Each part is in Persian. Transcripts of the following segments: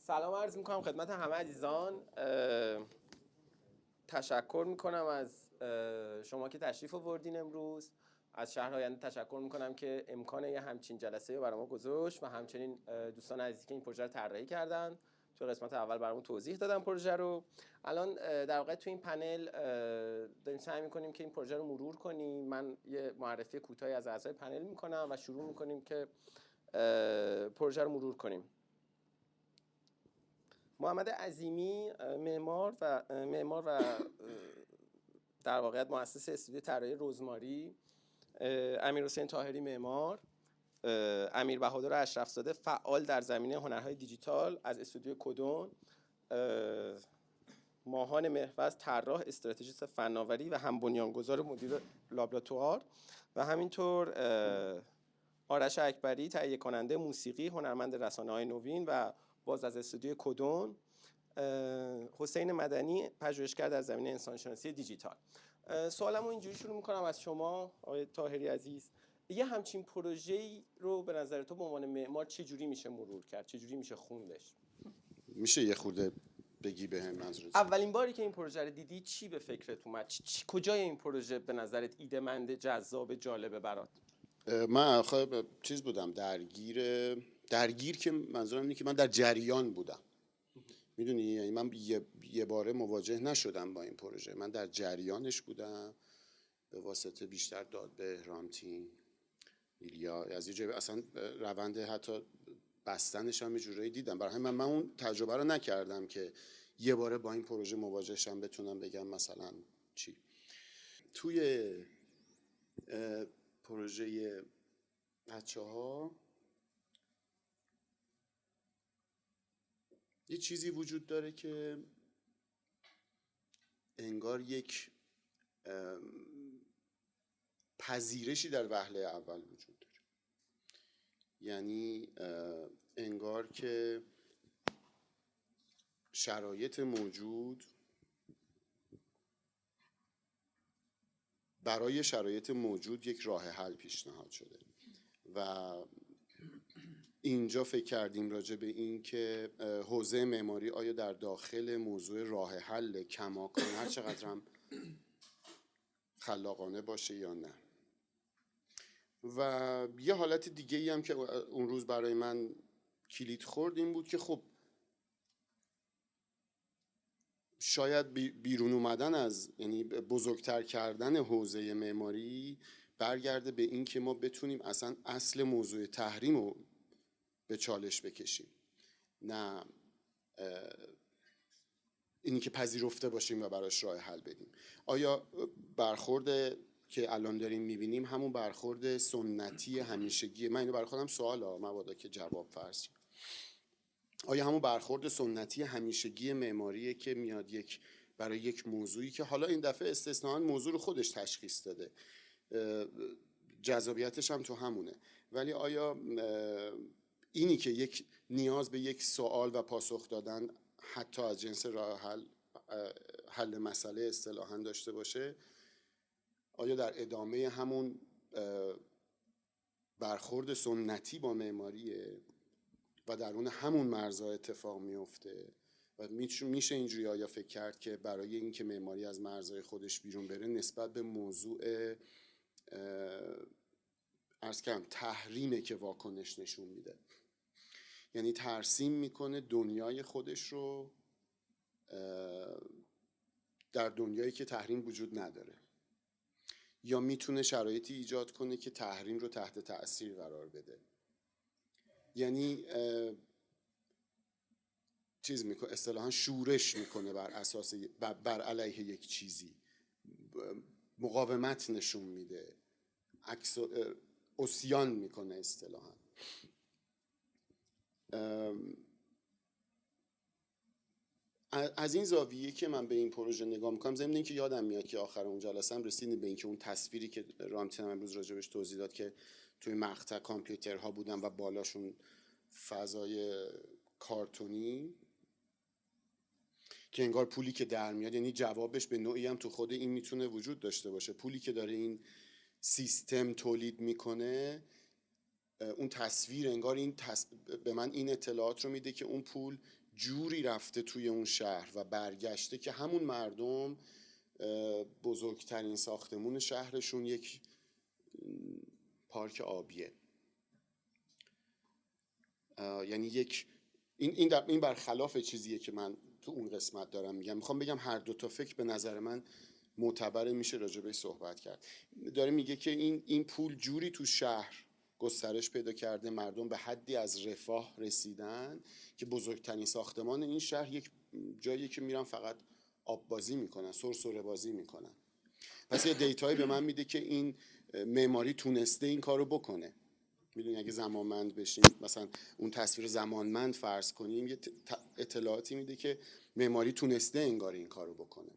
سلام عرض میکنم خدمت همه عزیزان. تشکر میکنم از شما که تشریف آوردین امروز. از شهر آینده تشکر میکنم که امکان یه همچین جلسه رو برای ما گذاشت و همچنین دوستان عزیزی که این پروژه رو طراحی کردن. تو قسمت اول برامون توضیح دادم پروژه رو. الان در واقع تو این پنل داریم سعی میکنیم که این پروژه رو مرور کنیم. من یه معرفی کوتاهی از اعضای پنل میکنم و شروع میکنیم که پروژه رو مرور کنیم. محمد عظیمی معمار و در واقع مؤسس استودیو طراحی رزماری، امیرحسین طاهری معمار، امیر بهادر اشرفزاده فعال در زمینه هنرهای دیجیتال از استودیو کدون، ماهان مهوز طراح استراتژیست فناوری و هم بنیانگذار مدیر لابراتوار و همینطور آرش اکبری تهیه کننده موسیقی، هنرمند رسانه‌های نوین و باز از استودیو کدون، حسین مدنی پژوهشگر در زمینه انسانشناسی دیجیتال. سوالمو اینجوری شروع میکنم از شما آقای طاهری عزیز. یه همچین پروژه‌ای رو به نظر تو به عنوان معمار چه جوری میشه مرور کرد؟ چه جوری میشه خوندش؟ میشه یه خورده بگی بهم منظورت؟ اولین باری که این پروژه رو دیدی چی به فکرت اومد؟ کجای این پروژه به نظرت ایده‌مند، جذاب، جالبه برات؟ من آخه چیز بودم درگیر که منظورم اینه که من در جریان بودم. میدونی یعنی من یه باره مواجه نشدم با این پروژه، من در جریانش بودم به واسطه بیشتر داد به رامتین ایلیا از یه جایی اصلا روند حتی بستنش هم یه جورایی دیدم. برای همین من اون تجربه رو نکردم که یه باره با این پروژه مواجه شم بتونم بگم مثلا چی. توی پروژه بچه‌ها یه چیزی وجود داره که انگار یک پذیرشی در وهله اول وجود داره. یعنی انگار که شرایط موجود برای شرایط موجود یک راه حل پیشنهاد شده و اینجا فکر کردیم راجع به این که حوزه معماری آیا در داخل موضوع راه حل کماکان هر چقدر هم خلاقانه باشه یا نه. و یه حالت دیگه ای هم که اون روز برای من کلید خورد این بود که خب شاید بیرون اومدن از یعنی بزرگتر کردن حوزه معماری برگرده به این که ما بتونیم اصلا اصل موضوع تحریم رو به چالش بکشیم، نه اینی که پذیرفته باشیم و براش راه حل بدیم. آیا برخورد که الان داریم میبینیم همون برخورد سنتی همیشگی؟ من اینو برای خودم سواله مبادا که جواب فرض. آیا همون برخورد سنتی همیشگی معماریه که میاد برای یک موضوعی که حالا این دفعه استثناءً موضوع رو خودش تشخیص داده، جذابیتش هم تو همونه، ولی آیا اینی که یک نیاز به یک سوال و پاسخ دادن حتی از جنس راه حل مسئله اصطلاحاً داشته باشه، آیا در ادامه همون برخورد سنتی با معماریه و در اون همون مرزها اتفاق میفته؟ و میشه اینجوری آیا فکر کرد که برای اینکه معماری از مرزهای خودش بیرون بره نسبت به موضوع عرض کنم تحریمه که واکنش نشون میده، یعنی ترسیم میکنه دنیای خودش رو در دنیایی که تحریم وجود نداره، یا میتونه شرایطی ایجاد کنه که تحریم رو تحت تأثیر قرار بده. یعنی چیز میکنه اصطلاحاً شورش میکنه بر اساس بر علیه یک چیزی، مقاومت نشون میده، عصیان میکنه اصطلاحاً. از این زاویه که من به این پروژه نگاه میکنم، ضمن اینکه یادم میاد که آخر اون جلسه هم رسیدیم به اینکه اون تصویری که رامتین امروز راجبش توضیح داد که توی مقطع کامپیوترها بودن و بالاشون فضای کارتونی که انگار پولی که در میاد، یعنی جوابش به نوعی هم تو خود این میتونه وجود داشته باشه، پولی که داره این سیستم تولید میکنه، اون تصویر انگار به من این اطلاعات رو میده که اون پول جوری رفته توی اون شهر و برگشته که همون مردم بزرگترین ساختمون شهرشون یک پارک آبیه. یعنی یک این برخلاف چیزیه که من تو اون قسمت دارم میگم. میخوام بگم هر دو تا فکر به نظر من معتبر، میشه راجع بهش صحبت کرد. داره میگه که این پول جوری تو شهر گسترش پیدا کرده، مردم به حدی از رفاه رسیدن که بزرگترین ساختمان این شهر یک جایی که میرن فقط آب بازی میکنن، سرسره بازی میکنن. پس یه دیتایی به من میده که این معماری تونسته این کارو بکنه. میدونی اگه زمانمند بشیم، مثلا اون تصویر زمانمند فرض کنیم، یه اطلاعاتی میده که معماری تونسته انگار این کارو بکنه.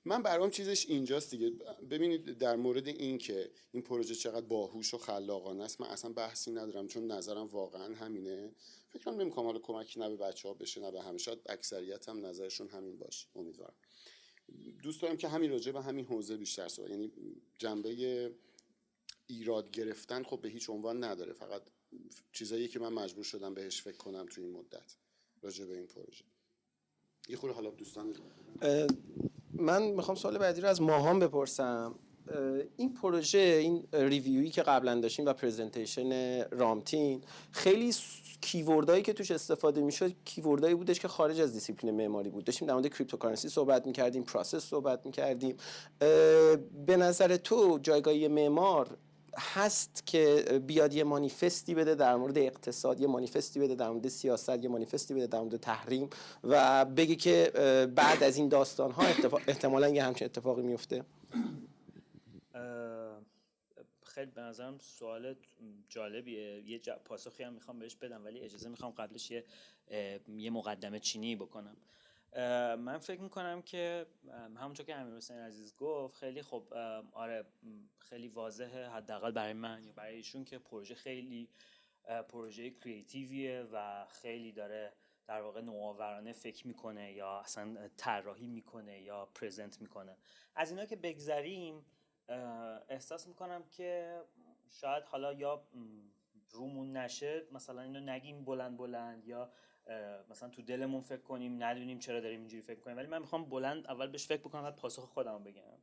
من برام چیزش اینجاست دیگه. ببینید در مورد این که این پروژه چقدر باهوش و خلاقانه است، من اصلا بحثی ندارم، چون نظرم واقعا همینه. فکر نمی‌کنم حالا کمکی نه به بچه‌ها بشه نه به همه، شاید اکثریت هم نظرشون همین باشه. امیدوارم. دوست دارم که همین راجع به همین حوزه بیشتر صحبت، یعنی جنبه ایراد گرفتن خب به هیچ عنوان نداره، فقط چیزایی که من مجبور شدم بهش فکر کنم توی این مدت راجع به این پروژه. یه خورده حالا دوستان من میخوام سوال بعدی رو از ماهان بپرسم. این پروژه، این ریویویی که قبلا داشتیم و پرزنتیشن رامتین، خیلی کیوردایی که توش استفاده میشد کیوردایی بودش که خارج از دیسیپلین معماری بود. داشتیم در مورد کریپتوکارنسی صحبت میکردیم، پروسس صحبت میکردیم. به نظر تو جایگاه معمار هست که بیاد یه مانیفستی بده در مورد اقتصاد، یه مانیفستی بده در مورد سیاست، یه مانیفستی بده در مورد تحریم و بگه که بعد از این داستان‌ها احتمالاً یه همچین اتفاقی میفته؟ خیلی به نظرم سوال جالبیه. یه پاسخی هم میخوام بهش بدم، ولی اجازه میخوام قبلش یه مقدمه چینی بکنم. من فکر میکنم که همونطور که امیرحسین عزیز گفت خیلی خب، آره خیلی واضحه، حداقل برای من یا برای ایشون، که پروژه خیلی پروژه کریتیویه و خیلی داره در واقع نوآورانه فکر میکنه یا اصلا طراحی میکنه یا پرزنت میکنه. از اینا که بگذریم، احساس میکنم که شاید حالا یا رومون نشه مثلا اینو نگیم بلند بلند، یا مثلا تو دلمون فکر کنیم ندونیم چرا داریم اینجوری فکر کنیم، ولی من میخوام بلند اول بهش فکر بکنم بعد پاسخ خودمو بگم.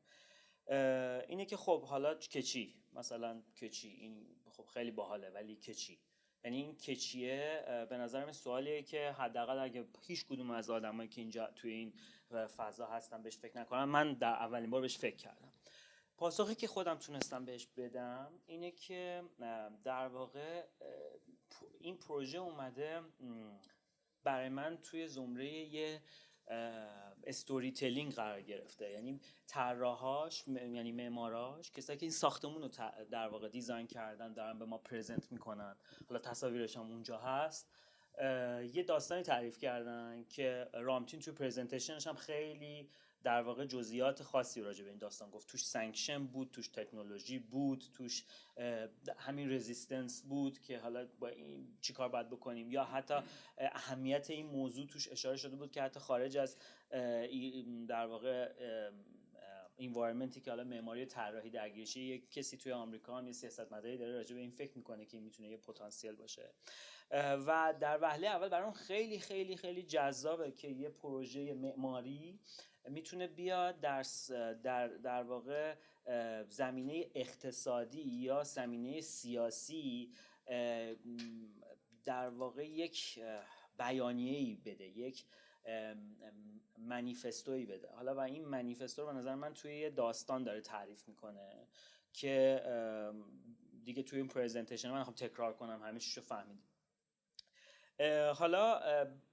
اینه که خب حالا که چی؟ مثلا که چی؟ این خب خیلی باحاله، ولی که چی؟ یعنی این که چیه به نظرم سوالیه که حداقل اگه هیچ کدوم از آدمایی که اینجا توی این فضا هستن بهش فکر نکنم، من در اولین بار بهش فکر کردم. پاسخی که خودم تونستم بهش بدم اینه که در واقع این پروژه اومده برای من توی زمره یه استوری تلینگ قرار گرفته. یعنی طراحاش، یعنی معماراش، کسایی که این ساختمون رو در واقع دیزاین کردن دارن به ما پرزنت میکنن، حالا تصاویرش هم اونجا هست، یه داستانی تعریف کردن که رامتین توی پرزنتیشنش هم خیلی در واقع جزئیات خاصی راجع به این داستان گفت. توش سانکشن بود، توش تکنولوژی بود، توش همین رزिस्टنس بود که حالا با این چیکار باید بکنیم، یا حتی اهمیت این موضوع توش اشاره شده بود که حتی خارج از در واقع انوایرمنتی که حالا معماری طراحی درگیرشه، یک کسی توی آمریکا هم یه سیاستمداری داره راجع به این فکر میکنه که این میتونه یه پتانسیل باشه. و در وهله اول برام خیلی خیلی خیلی جذابه که یه پروژه معماری میتونه بیاد در واقع زمینه اقتصادی یا زمینه سیاسی در واقع یک بیانیه‌ای بده، یک منیفستویی بده. حالا و این منیفستو رو به نظر من توی یه داستان داره تعریف میکنه که دیگه توی این پرزنتیشن من نخوام تکرار کنم، همه چیشو فهمیدیم. حالا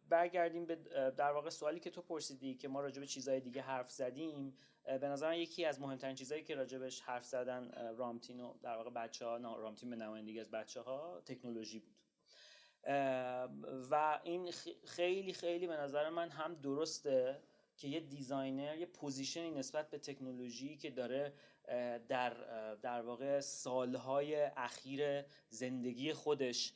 برگردیم به در واقع سوالی که تو پرسیدی که ما راجع به چیزهای دیگه حرف زدیم. به نظر من یکی از مهمترین چیزایی که راجع بهش حرف زدن رامتین و در واقع بچه‌ها، رامتین به نمایندگی از بچه‌ها، تکنولوژی بود. و این خیلی خیلی به نظر من هم درسته که یه دیزاینر یه پوزیشنی نسبت به تکنولوژی که داره در واقع سالهای اخیر زندگی خودش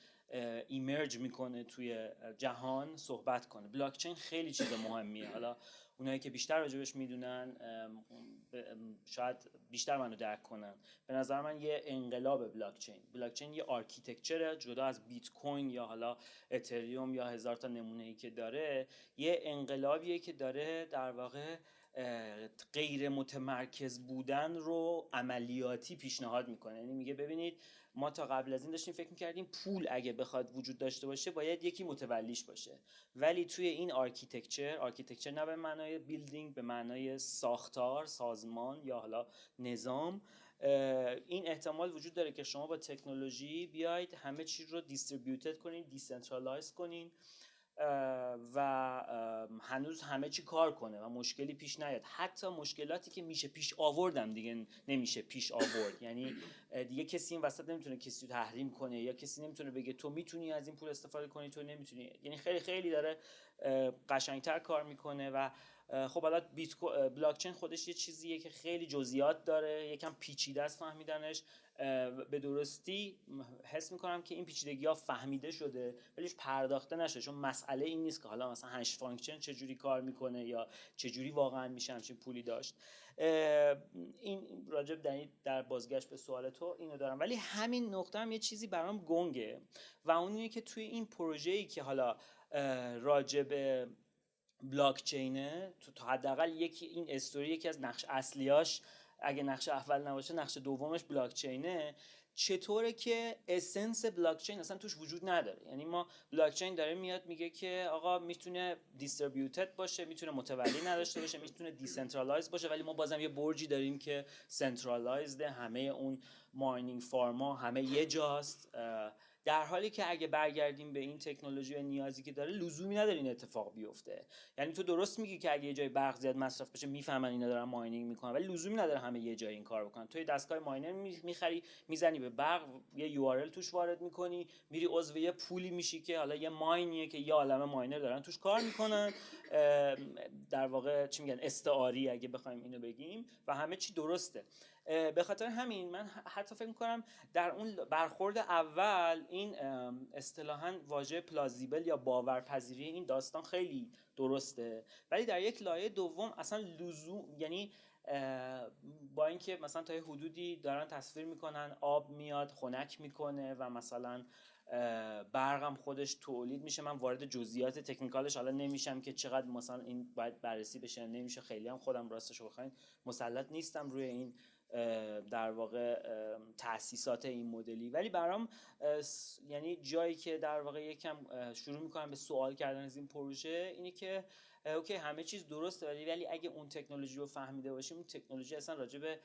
ایمرج میکنه توی جهان صحبت کنه. بلاکچین خیلی چیز مهمیه. حالا اونایی که بیشتر راجبش میدونن شاید بیشتر منو درک کنن. به نظر من یه انقلاب بلاکچین یه آرکیتکچره جدا از بیت کوین یا حالا اتریوم یا هزار تا نمونه‌ای که داره، یه انقلابیه که داره در واقع غیر متمرکز بودن رو عملیاتی پیشنهاد میکنه. یعنی میگه ببینید ما تا قبل از این داشتیم فکر میکردیم پول اگه بخواد وجود داشته باشه باید یکی متولیش باشه، ولی توی این آرکیتکچر نه به معنای بیلدینگ، به معنای ساختار، سازمان یا حالا نظام، این احتمال وجود داره که شما با تکنولوژی بیاید همه چیز رو دیستریبیوتد کنین، دیسنترالایز کنین و هنوز همه چی کار کنه و مشکلی پیش نیاد. حتی مشکلاتی که میشه پیش آوردم دیگه نمیشه پیش آورد. یعنی دیگه کسی این وسط نمیتونه کسی رو تحریم کنه یا کسی نمیتونه بگه تو میتونی از این پول استفاده کنی تو نمیتونی. یعنی خیلی خیلی داره قشنگتر کار میکنه و خب حالا بلاکچین خودش یه چیزیه که خیلی جزئیات داره، یکم پیچیده است فهمیدنش. به درستی حس میکنم که این پیچیدگی ها فهمیده شده ولی پرداخته نشده، چون مسئله این نیست که حالا مثلا هش فانکشن چجوری کار میکنه یا چجوری واقعا میشه همچین پولی داشت. این راجب در بازگشت به سوال تو اینو دارم، ولی همین نقطه هم یه چیزی برام گنگه و اون اینه که توی این پروژه‌ای که حالا راجب بلاکچینه، تو حداقل یکی این استوری یکی از نقش اصلیاش اگه نقش اول نباشه نقش دومش بلاکچینه، چطوره که اسنس بلاکچین اصلا توش وجود نداره. یعنی ما بلاکچین داره میاد میگه که آقا میتونه دیستریبیوتد باشه، میتونه متولی نداشته باشه، میتونه دیسنترالایز باشه، ولی ما بازم یه برجی داریم که سنترالایزد، همه اون ماینینگ فارما همه یه جاست، در حالی که اگه برگردیم به این تکنولوژی و نیازی که داره لزومی نداره این اتفاق بیفته. یعنی تو درست میگی که اگه یه جای برق زیاد مصرف بشه میفهمن اینا دارن ماینینگ میکنن، ولی لزومی نداره همه یه جای این کار بکنن. تو یه دستگاه ماینر میخری، میزنی به برق، یه یو آر ال توش وارد میکنی، میری عضو یه پولی میشی که حالا یه ماینیه که یه عالمه ماینر دارن توش کار میکنن، در واقع چی میگن استعاری اگه بخوایم اینو بگیم، و همه چی درسته. به خاطر همین من حتی فکر میکنم در اون برخورد اول این اصطلاحاً واژه پلازیبل یا باورپذیری این داستان خیلی درسته، ولی در یک لایه دوم اصلا لزوم، یعنی با اینکه مثلا تا یه حدودی دارن تصویر میکنن آب میاد خنک میکنه و مثلا برقم خودش تولید میشه، من وارد جزئیات تکنیکالش حالا نمیشم که چقدر مثلا این باید بررسی بشه نمیشه، خیلی هم خودم راستش بخواید مسلط نیستم روی این در واقع تأسیسات این مدلی، ولی برام یعنی جایی که در واقع یکم شروع میکنم به سوال کردن از این پروژه اینه که اوکی همه چیز درسته، ولی اگه اون تکنولوژی رو فهمیده باشیم، اون تکنولوژی اصلا راجع به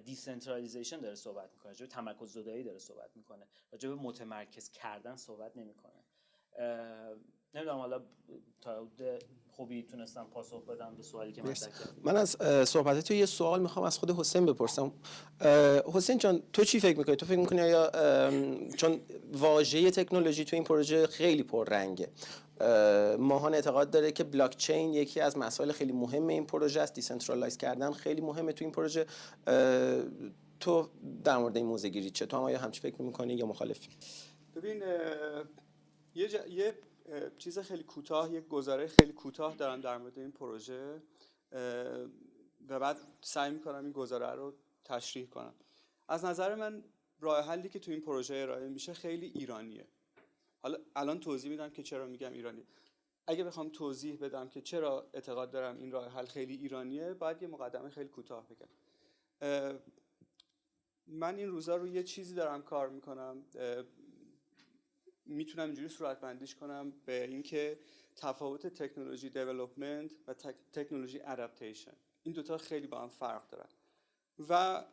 دیسنترالیزیشن داره صحبت میکنه، راجع به تمرکز زدایی داره صحبت میکنه، راجع به متمرکز کردن صحبت نمیکنه. نمیدونم حالا تا خوبی تونستم پاسخ بدم به سوالی که مطرح کردم. من از صحبت تو یه سوال میخوام از خود حسین بپرسم. حسین جان تو چی فکر میکنی؟ تو فکر میکنی آیا چون واژه تکنولوژی تو این پروژه خیلی پررنگه، ماهان اعتقاد داره که بلاکچین یکی از مسائل خیلی مهم این پروژه است، دیسنترالایز کردن خیلی مهمه تو این پروژه، تو در مورد این موضوع گیری چه؟ تو هم آیا همچی فکر میکنی یا مخالفی؟ ببین یه چیز خیلی کوتاه، یک گزاره خیلی کوتاه دارم در مورد این پروژه و بعد سعی میکنم این گزاره رو تشریح کنم. از نظر من راه حلی که تو این پروژه ارائه میشه خیلی ایرانیه. حالا الان توضیح میدم که چرا میگم ایرانی. اگه بخوام توضیح بدم که چرا اعتقاد دارم این راه حل خیلی ایرانیه، باید یه مقدمه خیلی کوتاه بگم. من این روزا رو یه چیزی دارم کار میکنم، میتونم اینجوری صورتبندیش کنم به اینکه تفاوت تکنولوژی دیولپمنت و تکنولوژی ادپتیشن، این دوتا خیلی با هم فرق دارن. و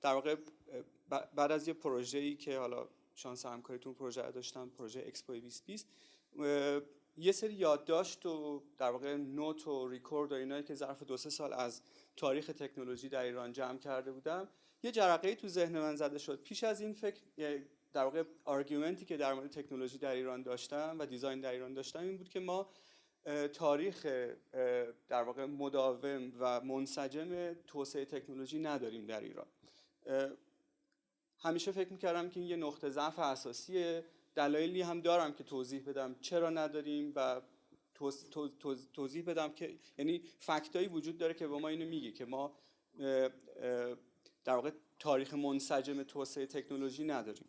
در واقع بعد از یه پروژه‌ای که حالا شانس همکاریتون پروژه رو داشتم، پروژه اکسپو 2020، یه سری یادداشت و در واقع نوت و ریکورد و اینایی که ظرف 2-3 سال از تاریخ تکنولوژی در ایران جمع کرده بودم، یه جرقه‌ای تو ذهن من زده شد. پیش از این فکر در واقع آرگومنتی که در مورد تکنولوژی در ایران داشتم و دیزاین در ایران داشتم این بود که ما تاریخ در واقع مداوم و منسجم توسعه تکنولوژی نداریم در ایران. همیشه فکر می‌کردم که این یه نقطه ضعف اساسیه. دلایلی هم دارم که توضیح بدم چرا نداریم و توضیح بدم که یعنی فکتایی وجود داره که به ما اینو میگه که ما در واقع تاریخ منسجم توسعه تکنولوژی نداریم.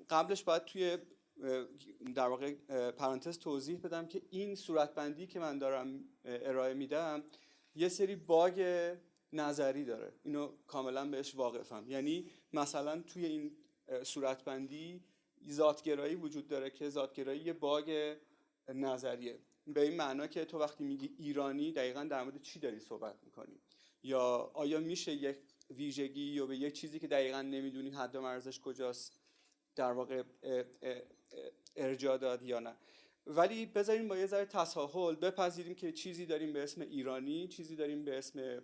قبلش باید توی در واقع پرانتز توضیح بدم که این صورتبندی که من دارم ارائه میدم یه سری باگ نظری داره، اینو کاملا بهش واقفم. یعنی مثلا توی این صورتبندی ذاتگرایی وجود داره که ذاتگرایی یه باگ نظریه، به این معنا که تو وقتی میگی ایرانی دقیقاً در مورد چی داری صحبت میکنی، یا آیا میشه یک ویژگی یا به یک چیزی که دقیقاً نمیدونی حد و مرزش کجاست در واقع ارجاع داد یا نه. ولی بذاریم با یه ذره تساهل بپذیریم که چیزی داریم به اسم ایرانی، چیزی داریم به اسم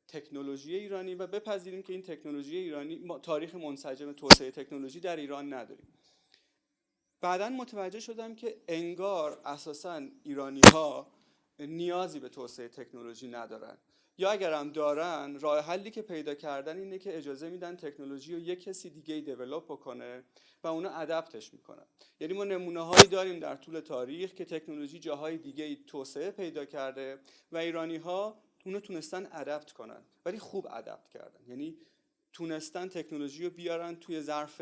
تکنولوژی ایرانی و بپذیریم که این تکنولوژی ایرانی ما تاریخ منسجم توسعه تکنولوژی در ایران نداریم. بعداً متوجه شدم که انگار اساساً ایرانی‌ها نیازی به توسعه تکنولوژی ندارن، یا اگر هم دارن راه حلی که پیدا کردن اینه که اجازه میدن تکنولوژی رو یک کسی دیگه دیولپ بکنه و اونا ادپتش میکنن. یعنی ما نمونه‌هایی داریم در طول تاریخ که تکنولوژی جاهای دیگه توسعه پیدا کرده و ایرانی‌ها اونو تونستن ادپت کنن، ولی خوب ادپت کردن، یعنی تونستن تکنولوژی رو بیارن توی ظرف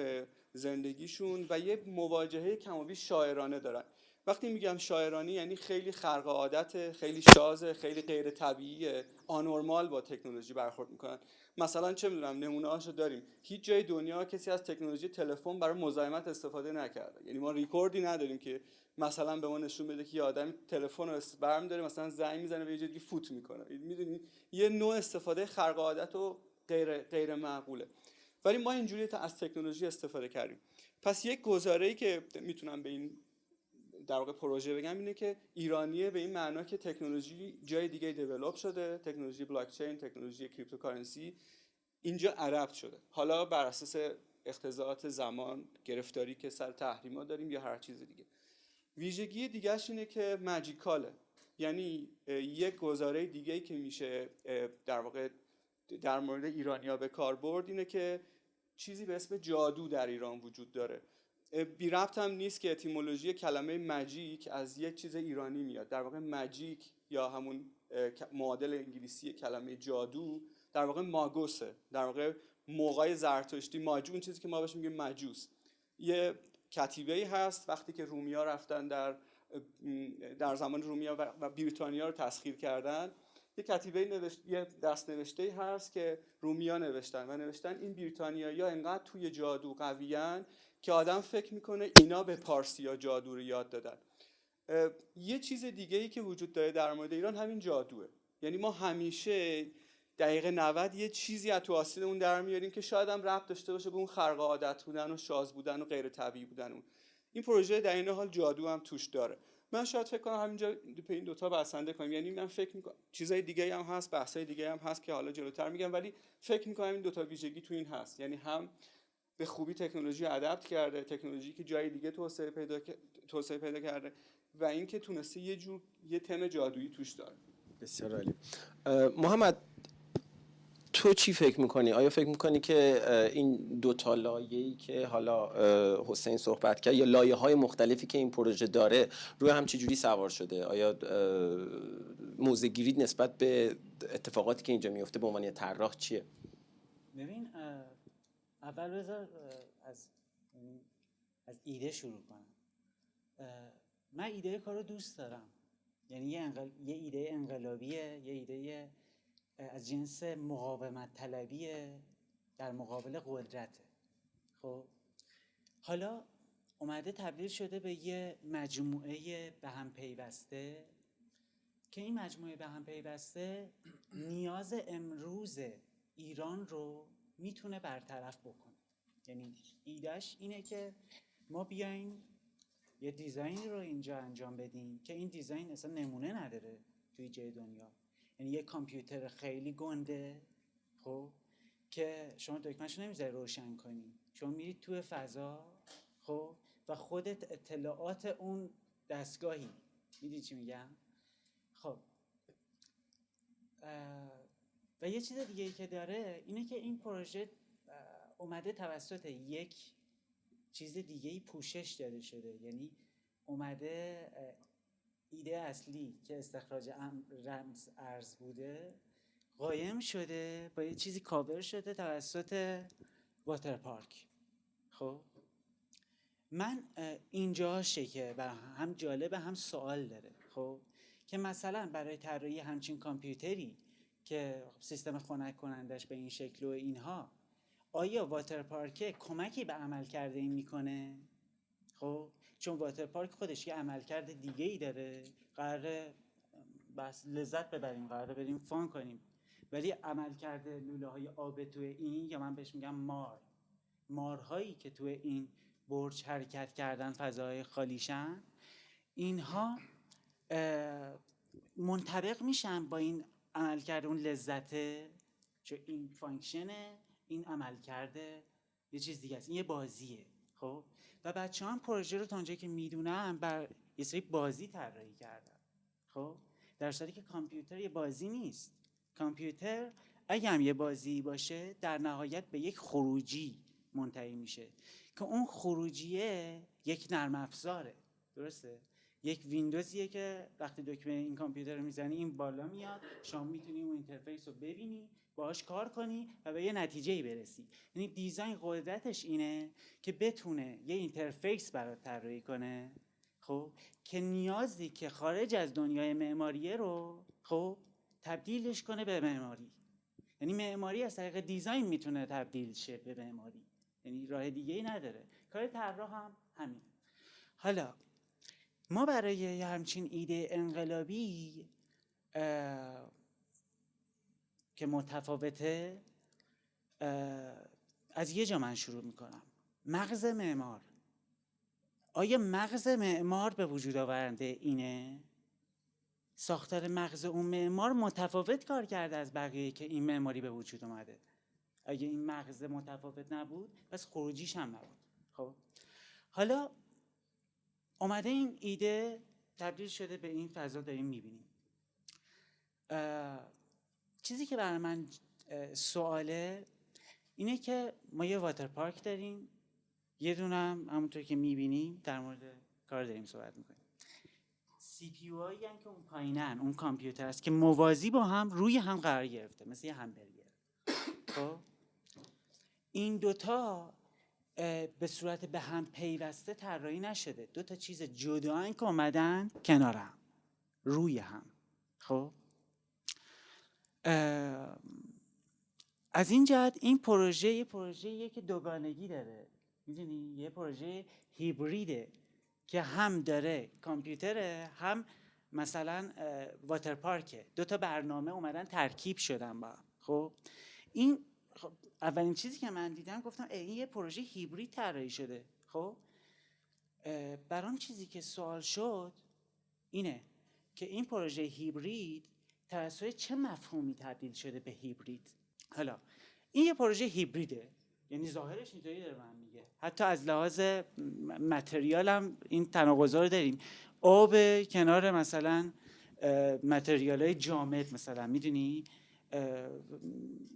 زندگیشون و یه مواجهه کم و بیش شاعرانه دارن. وقتی میگم شاعرانی یعنی خیلی خرق عادت، خیلی شاذ، خیلی غیر طبیعی، آنورمال با تکنولوژی برخورد میکنن. مثلا چه میدونم نمونه‌هاشو داریم، هیچ جای دنیا کسی از تکنولوژی تلفن برای مزاحمت استفاده نکرده. یعنی ما ریکوردی نداریم که مثلا به ما نشون بده که یه آدم تلفن رو برمی‌داره مثلا زنگ میزنه به یه جایی فوت میکنه. میدونید یه نوع استفاده خرق عادت و غیر معقوله. ولی ما اینجوری از تکنولوژی استفاده کردیم. پس یک گزاره‌ای که میتونم به این در واقع پروژه بگم اینه که ایرانیه به این معنا که تکنولوژی جای دیگه دیولپ شده، تکنولوژی بلاک چین، تکنولوژی کریپتوکارنسی اینجا ادپت شده. حالا بر اساس اقتضاعات زمان، گرفتاری که سر تحریما داریم یا هر چیز دیگه. ویژگی دیگه‌اش اینه که ماجیکاله، یعنی یک گزاره دیگه‌ای که میشه در واقع در مورد ایرانی‌ها به کار برد اینه که چیزی به اسم جادو در ایران وجود داره. بی ربط هم نیست که اتیمولوژی کلمه ماجیک از یک چیز ایرانی میاد. در واقع ماجیک یا همون معادل انگلیسی کلمه جادو در واقع ماگوسه، در واقع موقعی زرتشتی ماجو، اون چیزی که ما بهش میگیم مجوس. یه کتیبه‌ای هست وقتی که رومی‌ها رفتن در زمان رومی‌ها و بریتانیا رو تسخیر کردن، یه کتیبه یه دست نوشته‌ای هست که رومی‌ها نوشتن این بریتانیایی‌ها انقدر توی جادو قویان که آدم فکر میکنه اینا به پارسی‌ها جادو رو یاد دادن. یه چیز دیگه‌ای که وجود داره در مورد ایران همین جادوه. یعنی ما همیشه دقیقه 90 یه چیزی از تو آستینمون در میاریم که شاید هم ربط داشته باشه به اون خرق عادت بودن و شاذ بودن و غیر طبیعی بودن. این پروژه در این حال جادو هم توش داره. من شاید فکر کنم همینجا به این دوتا بسنده کنیم. یعنی من فکر میکنم چیزای دیگه هم هست، بحثای دیگه هم هست که حالا جلوتر میگم، ولی فکر میکنم این دوتا ویژگی تو این هست. یعنی هم به خوبی تکنولوژی ادپت کرده، تکنولوژی که جای دیگه توسعه پیدا کرده و اینکه تونسته یه تم جادویی توش داره. بسیار عالی. محمد تو چی فکر میکنی؟ آیا فکر میکنی که این دو تا لایه‌ای که حالا حسین صحبت کرد یا لایه‌های مختلفی که این پروژه داره روی هم چجوری سوار شده؟ آیا موضع‌گیری نسبت به اتفاقاتی که اینجا میفته به عنوان طراح چیه؟ ببین اول بذار از ایده شروع کنم. من ایده کارو دوست دارم. یعنی یه ایده انقلابیه، یه ایده از جنس مقاومت طلبیه در مقابل قدرته. خب حالا اومده تبدیل شده به یه مجموعه به هم پیوسته که این مجموعه به هم پیوسته نیاز امروز ایران رو میتونه برطرف بکنه. یعنی ایدهش اینه که ما بیایم یه دیزاینی رو اینجا انجام بدیم که این دیزاین اصلا نمونه نداره توی جای دنیا. یعنی یه کامپیوتر خیلی گنده، خب که شما دکمه‌شو نمیذاری روشن کنی، شما میرید توی فضا، خب و خودت اطلاعات اون دستگاهی. میدونی چی میگم؟ خب و یه چیز دیگه‌ای که داره اینه که این پروژه اومده توسط یک چیز دیگه‌ای پوشش داده شده. یعنی اومده ایده اصلی که استخراج رمز ارز بوده قایم شده با یه چیزی کاور شده توسط واتر پارک. خب من اینجاشه که هم جالبه هم سوال داره. خب که مثلا برای طراحی همچین کامپیوتری که سیستم خنک کنندش به این شکل و اینها، آیا واتر پارک کمکی به عمل کرده این میکنه؟ خب چون واتر پارک خودش یه عملکرد دیگه ای داره، قراره بس لذت ببریم، قراره بریم فان کنیم، ولی عملکرد لوله های آب توی این، یا من بهش میگم مارهایی که توی این برج حرکت کردن، فضای خالیشن، اینها منطبق میشن با این عملکرد اون لذته، چون این فانکشنه، این عملکرد یه چیز دیگه است، این یه بازیه. خب و بچه هم پروژه رو تا اونجایی که میدونم بر یه سری بازی طراحی کردن. خب در صورتی که کامپیوتر یه بازی نیست. کامپیوتر اگه هم یه بازی باشه در نهایت به یک خروجی منتهی میشه که اون خروجیه یک نرم افزاره. درسته؟ یک ویندوزیه که وقتی دکمه این کامپیوتر رو میزنی این بالا میاد، شما میتونی اون اینترفیس رو ببینی، باهاش کار کنی و به یه نتیجه‌ای برسی. یعنی دیزاین قدرتش اینه که بتونه یه اینترفیس برات طراحی کنه، خب که نیازی که خارج از دنیای معماریه رو خب تبدیلش کنه به معماری. یعنی معماری از طریق دیزاین میتونه تبدیل شه به معماری، یعنی راه دیگه‌ای نداره. کار طراح هم همین. حالا ما برای همچین ایده انقلابی که متفاوته، از یه جا من شروع میکنم. مغز معمار. آیا مغز معمار به وجود آورنده اینه؟ ساختار مغز اون معمار متفاوت کار کرده از بقیه که این معماری به وجود اومده. اگه این مغز متفاوت نبود پس خروجیش هم نبود. خب حالا اومده این ایده تبدیل شده به این فضا داریم میبینیم. چیزی که برای من سواله اینه که ما یه واتر پارک داریم، یه دونه همونطور که میبینیم در مورد کار داریم صحبت میکنیم. سی پی یو هایی که اون پایینن، اون کامپیوتر است که موازی با هم روی هم قرار گرفته، مثل یه همبرگر. خب این دوتا به صورت به هم پیوسته طراحی نشده، دوتا چیز جدااند که اومدن کنار هم، روی هم. خب از این جهت این پروژه یه پروژه‌ایه که دوگانگی داره. میدونی یه پروژه هیبریده که هم داره کامپیوتره، هم مثلا واتر پارکه. دو تا برنامه اومدن ترکیب شدن با هم. خب این خب اولین چیزی که من دیدم گفتم این یه پروژه هیبرید طراحی شده. خب برام چیزی که سوال شد اینه که این پروژه هیبرید توسط چه مفهومی تبدیل شده به هیبرید؟ حالا این یه پروژه هیبریده، یعنی ظاهرش اینطوری داره من میگه. حتی از لحاظ متریال هم این تناقضا رو داریم. آب کنار مثلا متریالای جامد، مثلا میدونی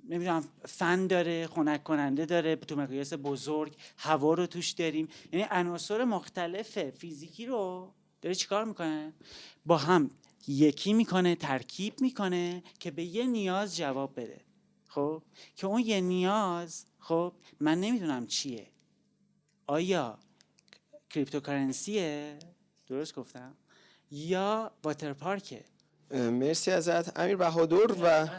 نمیدونم فن داره، خنک کننده داره تو مقیاس بزرگ، هوا رو توش داریم. یعنی عناصر مختلف فیزیکی رو داره چیکار میکنه؟ با هم یکی میکنه، ترکیب میکنه که به یه نیاز جواب بده. خب که اون یه نیاز، خب من نمیدونم چیه، آیا کریپتوکارنسیه، درست گفتم، یا واتر پارکه؟ مرسی ازت امیر بهادر. و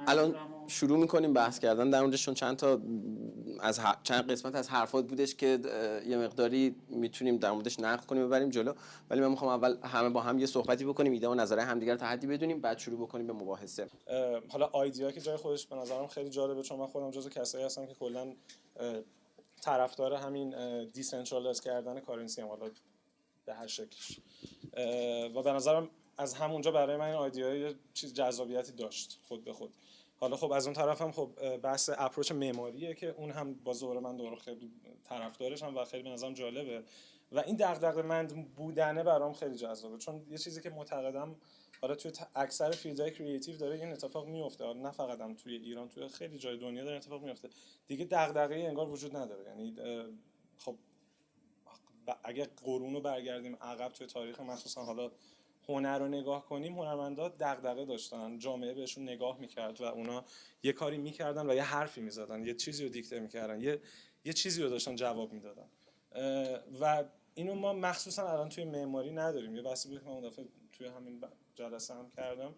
الان شروع میکنیم بحث کردن در موردش، چون چند قسمت از حرفات بودش که یه مقداری میتونیم در موردش نقد کنیم و بریم جلو، ولی من میخوام اول همه با هم یه صحبتی بکنیم، ایده و نظرهای همدیگر رو تحدی بدونیم، بعد شروع بکنیم به مباحثه. حالا آیدیا که جای خودش به نظرم خیلی جالبه، چون من خودم جزو کسایی هستم که کلا طرفدار همین دیسنترالایز کردن کارنسی ام، حالا به هر شکلش، و به نظرم از همونجا برای من این آیدیا یه چیز جذابیتی داشت خود به خود. حالا خب از اون طرف هم خب بحث اپروچ معماریه که اون هم با زور من دور خیلی طرفدارشم و خیلی به نظرم جالبه و این دغدغه‌مند بودنه برام خیلی جذابه، چون یه چیزی که معتقدم حالا توی اکثر فیلدهای کریتیو داره این اتفاق میفته، نه فقط هم توی ایران، توی خیلی جای دنیا داره اتفاق میفته. دیگه دغدغه‌ای انگار وجود نداره. یعنی خب اگه قرون رو برگردیم عقب توی تاریخ مخصوصا حالا هنر رو نگاه کنیم، هنرمندا دغدغه داشتن، جامعه بهشون نگاه میکرد و اونا یه کاری میکردن و یه حرفی میزدن، یه چیزی رو دیکته میکردن، یه چیزی رو داشتن جواب میدادن و اینو ما مخصوصا الان توی معماری نداریم. یه بحثی بود که من اون دفعه توی همین جلسه هم کردم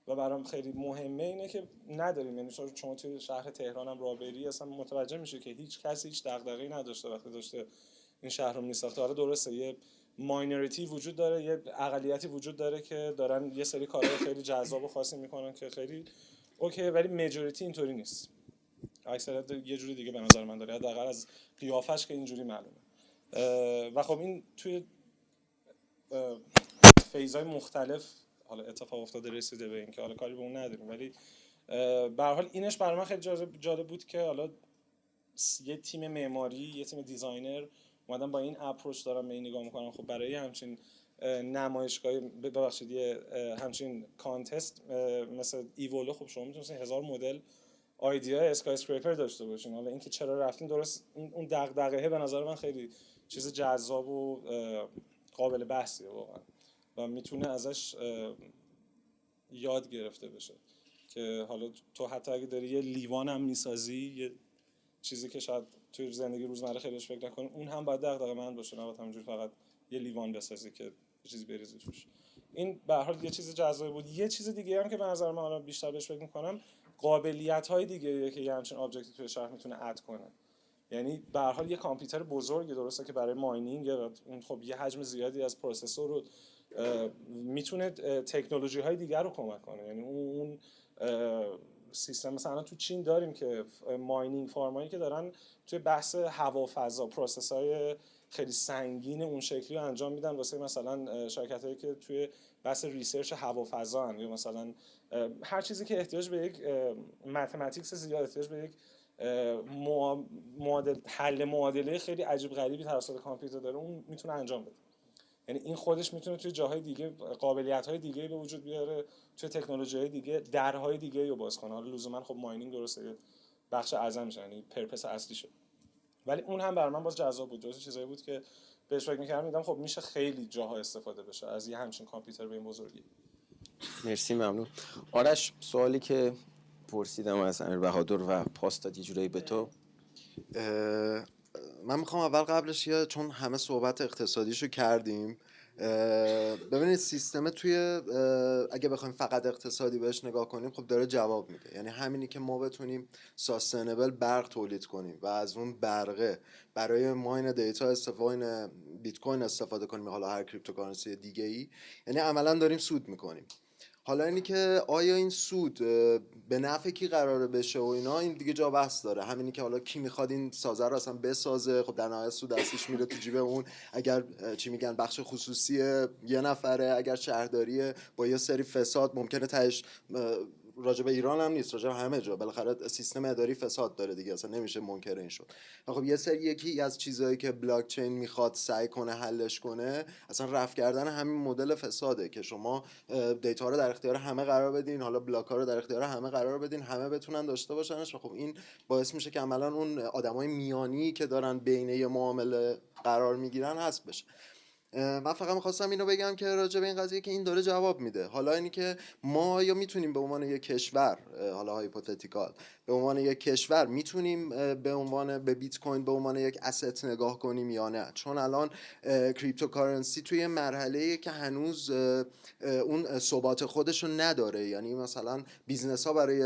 و برام خیلی مهمه اینه که نداریم. یعنی شما توی شهر تهران هم راه بری اصلا متوجه میشه که هیچ کسی هیچ دغدغه‌ای نداشته وقتی داشته این شهر رو میساخته. حالا درسته یه ماینوریتی وجود داره، یه اقلیتی وجود داره که دارن یه سری کارهای خیلی جذاب و خاصی میکنن که خیلی اوکی، ولی میجوریتی اینطوری نیست. اکثریت یه جوری دیگه به نظر من داره، حداقل از قیافش که اینجوری معلومه. و خب این توی فیزهای مختلف حالا اتفاق افتاده رسیده به این که حالا کاری به اون نداریم، ولی به هر حال اینش برای من خیلی جالب بود که حالا یه تیم معماری، یه تیم دیزاینر اومدن با این اپروچ دارن به این نگاه میکنن. خب برای همچین نمایشگاه ببخشید یه همچین کانتست مثل ایولو، خب شما میتونید 1000 مدل آیدیا اسکای اسکریپر داشته باشین. حالا اینکه چرا رفتین درست اون دغدغه به نظر من خیلی چیز جذاب و قابل بحثیه واقعا و میتونه ازش یاد گرفته بشه که حالا تو حتی اگه داری یه لیوان هم میسازی، یه چیزی که شاید توی زندگی روزمره خیلیش فکر نکنی، اون هم باید دغدغه‌مند باشه، نه همینجوری فقط یه لیوان بسازی که یه چیزی بریزی توش. این به هر حال یه چیز جذابی بود. یه چیز دیگه هم که به نظر من الان بیشتر بهش فکر می‌کنم، قابلیت‌های دیگه که یه همچین آبجکتی توی شهر میتونه اد کنه. یعنی به هر حال یه کامپیوتر بزرگی درسته که برای ماینینگ اون خب یه حجم زیادی از پروسسور رو میتونه تکنولوژی‌های دیگر رو کمک کنه. یعنی اون سیستم مثلا تو چین داریم که ماینینگ فارمایی که دارن توی بحث هوا فضا پروسس‌های خیلی سنگین اون شکلی رو انجام میدن واسه مثلا شرکتایی که توی بحث ریسرچ هوا فضا هن، یا مثلا هر چیزی که احتیاج به یک متمتیکس زیاد، احتیاج به یک حل معادله خیلی عجیب غریبی توسط کامپیوتر داره، اون میتونه انجام بده. یعنی این خودش میتونه توی جاهای دیگه قابلیت‌های دیگه به وجود بیاره، توی تکنولوژی‌های دیگه درهای دیگه رو باز کنه. حالا لزوما خب ماینینگ درسته بخش اعظمشه، یعنی پرپس اصلیشه، ولی اون هم برای من باز جذاب بود. جزو چیزایی بود که بهش فکر می‌کردم، دیدم خب میشه خیلی جاها استفاده بشه از یه همچین کامپیوتر به این بزرگی. مرسی، ممنون. آرش، سوالی که پرسیدم از امیر بهادر و پاس داد یه جورایی به تو. من میخوام اول قبلش چون همه صحبت اقتصادیشو کردیم، ببینید سیستم توی اگه بخوایم فقط اقتصادی بهش نگاه کنیم خب داره جواب میده. یعنی همینی که ما بتونیم ساستینبل برق تولید کنیم و از اون برقه برای ماین دیتا استفاده بیت کوین استفاده کنیم، حالا هر کریپتوکارنسی دیگه ای، یعنی عملا داریم سود میکنیم. حالا اینی که آیا این سود به نفع کی قراره بشه و اینا، این دیگه جا بحث داره. همینی که حالا کی میخواد این سازه رو اصلا بسازه، خب در نهایت سود دستش میره تو جیب اون، اگر چی میگن بخش خصوصی یه نفره، اگر شهرداریه با یه سری فساد ممکنه تهش راجع به ایران هم نیست، راجع به همه جا بالاخره سیستم اداری فساد داره دیگه، اصلا نمیشه منکر این شد. خب یه سری یکی از چیزایی که بلاک چین میخواد سعی کنه حلش کنه اصلا رفع کردن همین مدل فساده که شما دیتا رو در اختیار همه قرار بدین، حالا بلاک ها رو در اختیار همه قرار بدین، همه بتونن داشته باشنش و خب این باعث میشه که عملا اون آدمای میانی که دارن بین یه معامله قرار میگیرن حذف بشه. من فقط میخواستم اینو بگم که راجع به این قضیه که این داره جواب میده. حالا اینی که ما یا میتونیم به عنوان یک کشور، حالا هایپوتتیکال، به عنوان یک کشور میتونیم به بیت کوین به عنوان یک asset نگاه کنیم یا نه، چون الان کریپتوکارنسی توی مرحله‌ای که هنوز اون ثبات خودشو نداره. یعنی مثلا بیزنس ها برای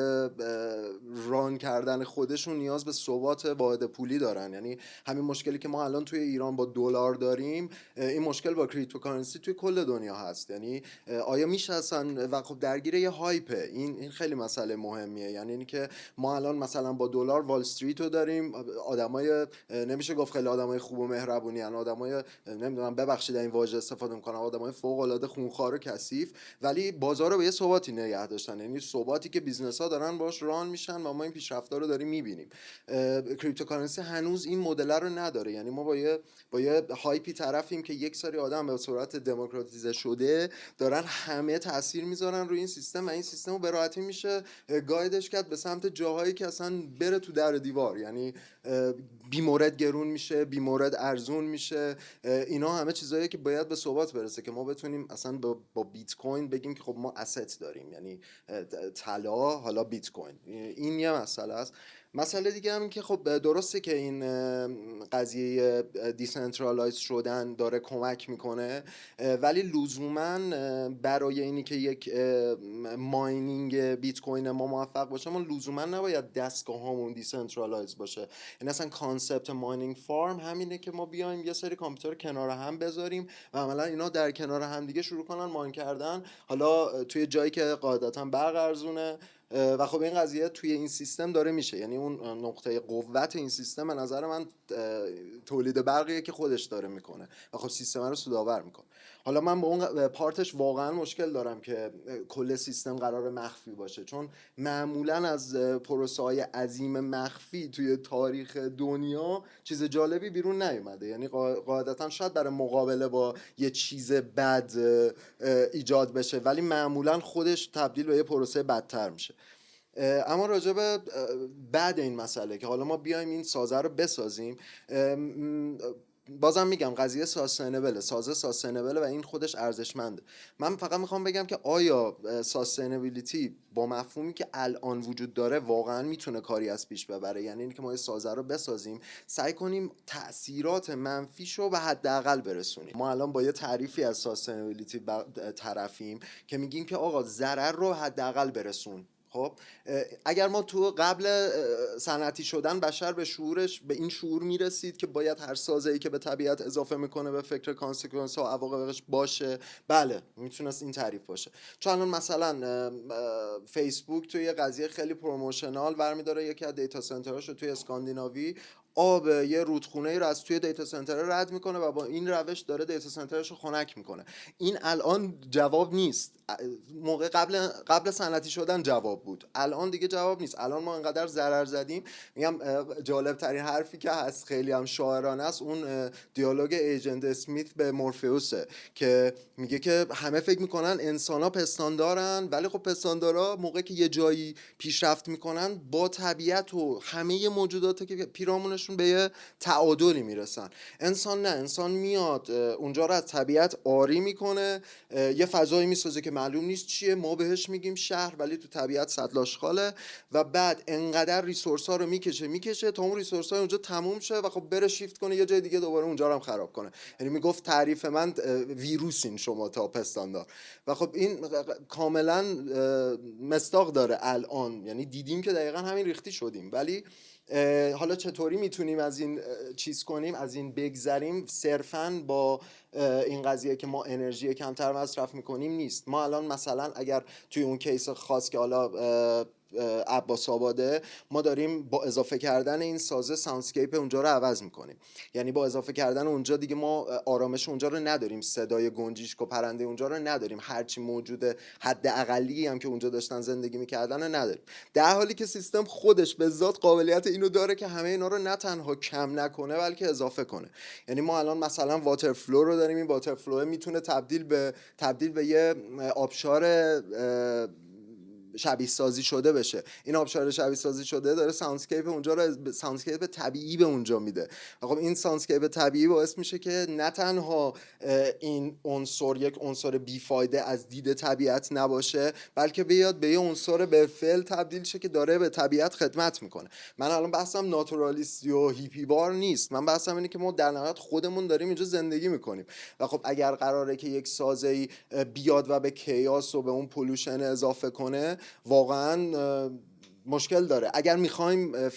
ران کردن خودشون نیاز به ثبات واحد پولی دارن. یعنی همین مشکلی که ما الان توی ایران با دلار داریم، این مشکل با کریپتوکارنسی توی کل دنیا هست. یعنی آیا میشه اصلا، و خب درگیر یه هایپه، این خیلی مسئله مهمیه. یعنی اینکه ما الان مثلا با دلار وال استریت رو داریم، آدمای نمیشه گفت خیلی آدمای خوب و مهربونی ان، آدمای نمیدونم ببخشید این واژه استفاده میکنم، آدمای فوق العاده خونخوار و کثیف، ولی بازار رو به یه ثباتی نگه داشتن. یعنی ثباتی که بیزنس ها دارن باش ران میشن و ما این پیشرفتا رو داریم میبینیم. کریپتوکارنسی هنوز این مدل رو نداره. یعنی ما با یه هایپی طرفیم که یک سری آدم به صورت دموکراتیزه شده دارن همه تاثیر میذارن روی این سیستم و این سیستم رو به راحتی میشه گایدش کرد به سمت جاهای جاهایی که اصلا بره تو در دیوار، یعنی بیمورد گرون میشه، بیمورد ارزون میشه. اینا همه چیزایی که باید به ثبات برسه که ما بتونیم اصلا با بیت کوین بگیم که خب ما asset داریم، یعنی طلا حالا بیت کوین. این یه مسئله است. مسئله دیگه هم این که خب درسته که این قضیه دیسنترالایز شدن داره کمک میکنه، ولی لزوما برای اینی که یک ماینینگ بیت کوین ما موفق باشه ما لزوما نباید دستگاه هامون دیسنترالایز باشه. این اصلا کانسپت ماینینگ فارم همینه که ما بیایم یه سری کامپیوتر کنار هم بذاریم و عملا اینا در کنار هم دیگه شروع کنن ماین کردن، حالا توی جایی که قاعدتا برق ارزونه. و خب این قضیه توی این سیستم داره میشه، یعنی اون نقطه قوت این سیستم به نظر من تولید برقیه که خودش داره میکنه و خب سیستم رو سودآور میکنه. حالا من با اون پارتش واقعا مشکل دارم که کل سیستم قرار مخفی باشه، چون معمولا از پروسه های عظیم مخفی توی تاریخ دنیا چیز جالبی بیرون نیومده. یعنی قاعدتا شاید برای مقابله با یه چیز بد ایجاد بشه، ولی معمولا خودش تبدیل به یه پروسه بدتر میشه. اما راجع به بعد این مسئله که حالا ما بیایم این سازه رو بسازیم، بازم میگم قضیه ساستینبله، سازه ساستینبله و این خودش ارزشمنده. من فقط میخوام بگم که آیا ساستینبیلیتی با مفهومی که الان وجود داره واقعا میتونه کاری از پیش ببره؟ یعنی اینکه ما یه سازه رو بسازیم، سعی کنیم تأثیرات منفیشو به حداقل برسونیم. ما الان با یه تعریفی از ساستینبیلیتی طرفیم که میگیم که آقا ضرر رو حداقل برسون. خب اگر ما تو قبل صنعتی شدن بشر به شعورش به این شعور میرسید که باید هر سازه‌ای که به طبیعت اضافه میکنه به فکر کانسیکوئنس ها و عواقبش باشه، بله میتونست این تعریف باشه. چون الان مثلا فیسبوک توی یه قضیه خیلی پروموشنال برمی‌داره یکی از دیتا سنترهاشو توی اسکاندیناوی آب یه رودخونه‌ای رو از توی دیتا سنتر رد میکنه و با این روش داره دیتا سنترش رو خنک میکنه. این الان جواب نیست. موقع قبل صنعتی شدن جواب بود، الان دیگه جواب نیست. الان ما انقدر ضرر زدیم. میگم جالب ترین حرفی که هست، خیلی هم شاعرانه است، اون دیالوگ ایجنت اسمیت به مورفئوسه که میگه که همه فکر میکنن انسان‌ها پستاندارن، ولی خب پستاندارا موقعی که یه جایی پیشرفت میکنن با طبیعت و همه موجوداتی که پیرامونشون به یه تعادلی میرسن. انسان نه، انسان میاد اونجا رو از طبیعت آری میکنه، یه فضایی میسازه که معلوم نیست چیه، ما بهش میگیم شهر ولی تو طبیعت سطل آشغاله، و بعد انقدر ریسورس ها رو میکشه تا اون ریسورس های اونجا تموم شه و خب بره شیفت کنه یه جای دیگه دوباره اونجا رو هم خراب کنه. یعنی میگفت تعریف من ویروسین شما تا پستاندار. و خب این کاملا مصداق داره الان، یعنی دیدیم که دقیقا همین ریختی شدیم. ولی حالا چطوری میتونیم از این چیز کنیم، از این بگذریم صرفاً با این قضیه که ما انرژی کمتر مصرف میکنیم نیست. ما الان مثلا اگر توی اون کیس خاص که حالا عباس آباده، ما داریم با اضافه کردن این سازه ساوندسکیپ اونجا رو عوض میکنیم. یعنی با اضافه کردن اونجا دیگه ما آرامش اونجا رو نداریم، صدای گنجیشک و پرنده اونجا رو نداریم، هرچی موجوده حد اقلی هم که اونجا داشتن زندگی میکردن رو نداریم، در حالی که سیستم خودش به ذات قابلیت اینو داره که همه اینا رو نه تنها کم نکنه بلکه اضافه کنه. یعنی ما الان مثلا واتر فلو رو داریم، این واتر فلو میتونه تبدیل به یه آبشار شبیه سازی شده بشه. این آبشار شبیه سازی شده داره ساوندسکیپ اونجا رو ساوندسکیپ طبیعی به اونجا میده. خب این ساوندسکیپ طبیعی باعث میشه که نه تنها این عنصر یک عنصر بیفایده از دید طبیعت نباشه، بلکه بیاد به یه عنصر بالفعل تبدیل شه که داره به طبیعت خدمت میکنه. من الان بحثم ناتورالیستی و هیپی بار نیست، من بحثم اینه که ما در نهایت خودمون داریم اینجا زندگی میکنیم و خب اگر قراره که یک سازه‌ای بیاد و به کیاس و به اون پولوشن اضافه کنه، واقعا مشکل داره. اگر میخوایم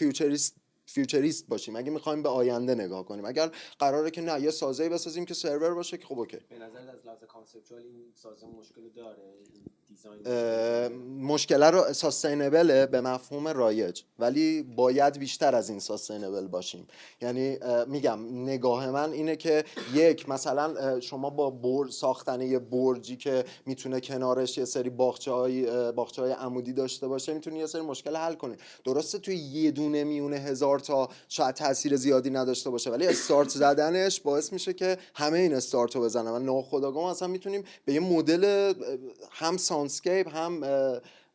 فیوچریست باشیم، اگه میخوایم به آینده نگاه کنیم، اگر قراره که نه یه سازه‌ای بسازیم که سرور باشه که خب اوکی. به نظر از لحاظ کانسپچوال این سازه مشکل داره، مشکل رو ساستینبل به مفهوم رایج، ولی باید بیشتر از این ساستینبل باشیم. یعنی میگم نگاه من اینه که یک مثلا شما با ساختن یه برجی که میتونه کنارش یه سری باغچه‌های عمودی داشته باشه، میتونه یه سری مشکل حل کنه. درسته توی یه دونه میونه هزار تا شاید تاثیر زیادی نداشته باشه، ولی استارت زدنش باعث میشه که همه این استارتو بزنن و ناخودآگاه اصلا میتونیم به یه مدل هم ساوندسکیپ هم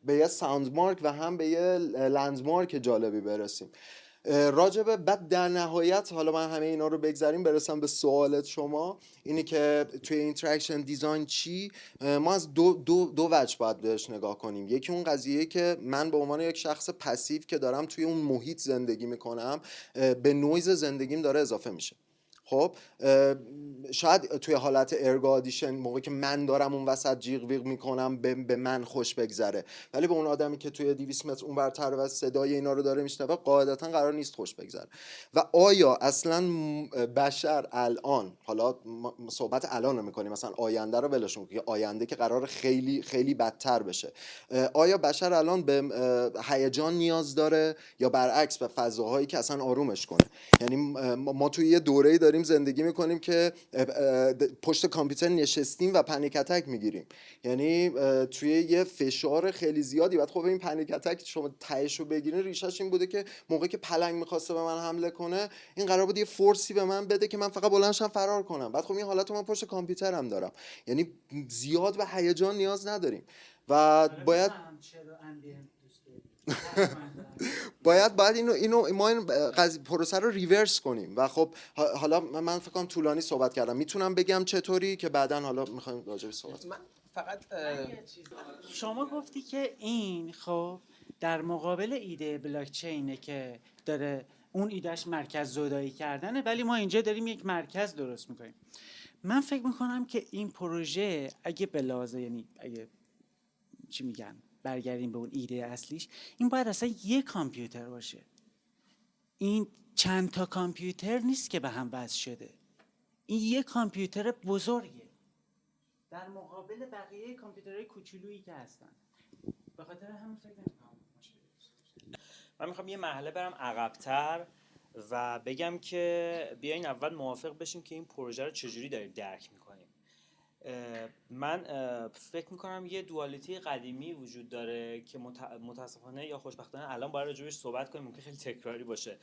به یه ساوند مارک و هم به یه لندمارک جالبی برسیم. راجبه بعد در نهایت، حالا من همه اینا رو بگذاریم برسم به سوالت شما، اینی که توی اینتراکشن دیزاین چی، ما از دو وجه باید بهش نگاه کنیم. یکی اون قضیه که من به عنوان یک شخص پسیو که دارم توی اون محیط زندگی میکنم، به نویز زندگیم داره اضافه میشه. خب شاید توی حالت ارگو آدیشن موقعی که من دارم اون وسط جیغ ویغ میکنم به من خوش بگذره، ولی به اون آدمی که توی 200 متر اون برتر و صدای اینا رو داره میشنوه قاعدتا قرار نیست خوش بگذره. و آیا اصلا بشر الان، حالا صحبت الان رو میکنیم، مثلا آینده رو ولش کن، آینده که قرار خیلی خیلی بدتر بشه، آیا بشر الان به هیجان نیاز داره یا برعکس به فضاهایی که اصلا آرومش کنه؟ یعنی ما توی یه دوره‌ای داریم زندگی میکنیم که پشت کامپیوتر نشستیم و پنیک اتک میگیریم، یعنی توی یه فشار خیلی زیادی. بعد خب این پنیک اتک شما تهش رو بگیرین، ریشش این بوده که موقعی که پلنگ میخواسته به من حمله کنه، این قرار بود یه فورسی به من بده که من فقط بلندشم فرار کنم. بعد خب این حالت من پشت کامپیوترم دارم، یعنی زیاد به هیجان نیاز نداریم و باید باید اینو ما این پروسه رو ریورس کنیم. و خب حالا من فکر کنم طولانی صحبت کردم، میتونم بگم چطوری که بعدن حالا میخوایم راجع به صحبت کنیم. من فقط شما گفتی که این خب در مقابل ایده بلاک چینه که داره اون ایدهش مرکز زدایی کردنه، ولی ما اینجا داریم یک مرکز درست میکنیم. من فکر میکنم که این پروژه اگه بلازه، یعنی اگه چی میگن برگردیم به اون ایده اصلیش، این باید اصلا یک کامپیوتر باشه. این چند تا کامپیوتر نیست که به هم وصل شده، این یک کامپیوتر بزرگه در مقابل بقیه کامپیوترهای کوچولویی که هستن. به خاطر همین فکر نمی‌کنم من میخوام یه مرحله برم عقب‌تر و بگم که بیاین اول موافق بشیم که این پروژه رو چجوری داریم درک میکنیم. من فکر میکنم یه دوالیتی قدیمی وجود داره که متاسفانه یا خوشبختانه الان باید راجبش صحبت کنیم، ممکن خیلی تکراری باشه،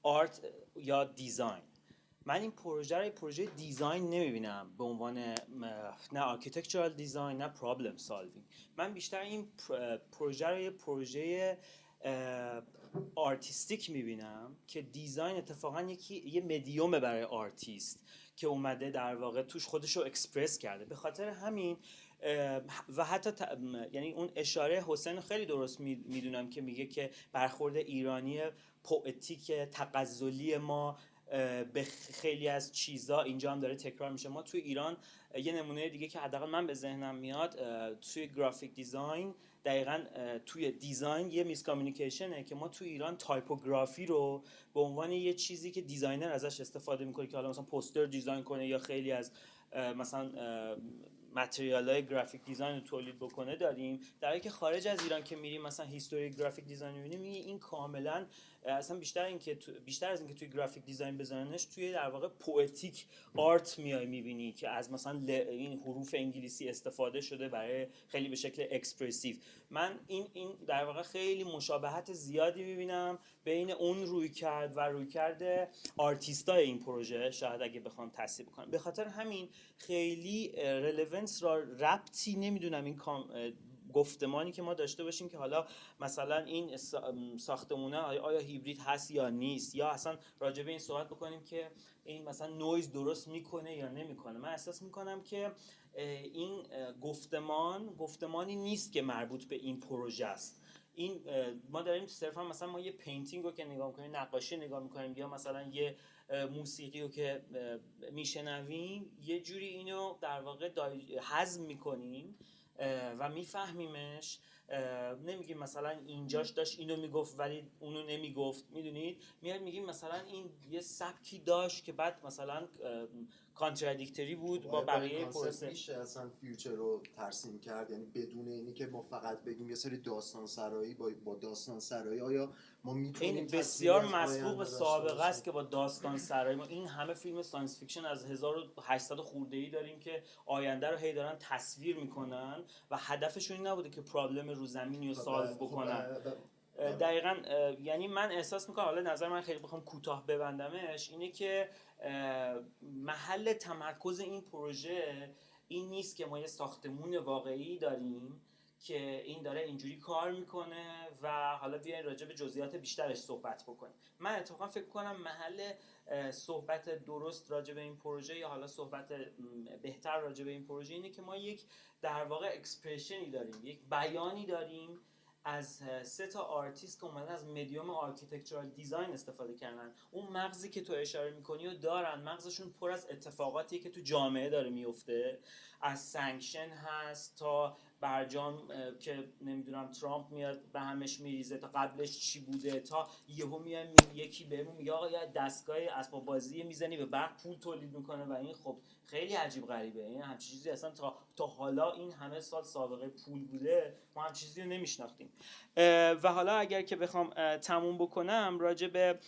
آرت یا دیزاین. من این پروژه رو پروژه دیزاین نمیبینم به عنوان نه آرکیتکچرال دیزاین نه پرابلم سالوینگ. من بیشتر این پروژه رو یه پروژه آرتیستیک میبینم که دیزاین اتفاقا یه مدیومه برای آرتیست که اومده در واقع توش خودش رو اکسپرس کرده. به خاطر همین و حتی یعنی اون اشاره حسین خیلی درست میدونم که میگه که برخورد ایرانی پوئتیک تغزلی ما به خیلی از چیزا اینجا هم داره تکرار میشه. ما توی ایران یه نمونه دیگه که حداقل من به ذهنم میاد توی گرافیک دیزاین، دقیقاً توی دیزاین یه میس کامیونیکیشنه که ما توی ایران تایپوگرافی رو به عنوان یه چیزی که دیزاینر ازش استفاده میکنه که حالا مثلا پوستر دیزاین کنه یا خیلی از مثلا متریال‌های گرافیک دیزاین رو تولید بکنه داریم، در حالی که خارج از ایران که میریم مثلا هیستوری گرافیک دیزاین می‌بینیم این کاملا اصلا بیشتر از اینکه توی گرافیک دیزاین بزننش توی در واقع پوئتیک آرت می‌بینی که از مثلا این حروف انگلیسی استفاده شده برای خیلی به شکل اکسپرسیو. من این در واقع خیلی مشابهت زیادی می‌بینم بین اون رویکرد و رویکرد آرتیستای این پروژه، شاید اگه بخوام تصحیح کنم. به خاطر همین خیلی رلوونس را ربطی نمیدونم این گفتمانی که ما داشته باشیم که حالا مثلا این ساختمونه آیا هیبرید هست یا نیست، یا اصلا راجع به این صحبت بکنیم که این مثلا نویز درست میکنه یا نمیکنه. من احساس میکنم که این گفتمانی نیست که مربوط به این پروژه است. این ما داریم صرفا مثلا ما یه پینتینگ رو که نگاه میکنیم، نقاشی نگاه میکنیم، یا مثلا یه موسیقی رو که میشنویم یه جوری اینو در واقع هضم میکنیم و میفهمیمش. نمیگیم مثلا اینجاش داشت اینو میگفت ولی اونو نمیگفت، میدونید، میگیم مثلا این یه سبکی داشت که بعد مثلا کانترادیکتوری بود با بقیه پروسه. میشه اصلا فیوچر رو ترسیم کرد، یعنی بدون اینی که ما فقط بگیم یه سری داستان سرایی با داستان سرایی، آیا ما میتونیم این بسیار مسبوق به سابقه است که با داستان سرایی ما این همه فیلم ساینس فیکشن از 1800 خورده‌ای داریم که آینده رو هی دارن تصویر میکنن و هدفشون این نبوده که پرابلم رو زمینی رو سالو بکنن. دقیقاً یعنی من احساس میکنم، حالا نظر من خیلی بخوام کوتاه ببندمش، اینه که محل تمرکز این پروژه این نیست که ما یه ساختمون واقعی داریم که این داره اینجوری کار میکنه و حالا بیاین راجع به جزئیات بیشترش صحبت بکنیم. من اتفاقا فکر کنم محل صحبت درست راجع به این پروژه یا حالا صحبت بهتر راجع به این پروژه اینه که ما یک در واقع اکسپرشنی داریم، یک بیانی داریم از 3 تا آرتیست که اومدن از مدیوم آرکیتکچرال دیزاین استفاده کردن. اون مغزی که تو اشاره میکنی و دارن، مغزشون پر از اتفاقاتیه که تو جامعه داره میفته، از سانکشن هست تا برجام که نمیدونم ترامپ میاد به همش میریزه تا قبلش چی بوده، تا یهو میاد یکی بهمون میگه آقا یه دستگاه اسباب بازی میزنی به برق پول تولید میکنه و این خب خیلی عجیب غریبه. این همچین چیزی اصلا تا حالا این همه سال سابقه پول بوده ما همچین چیزی رو نمیشناختیم. و حالا اگر که بخوام تموم بکنم راجع به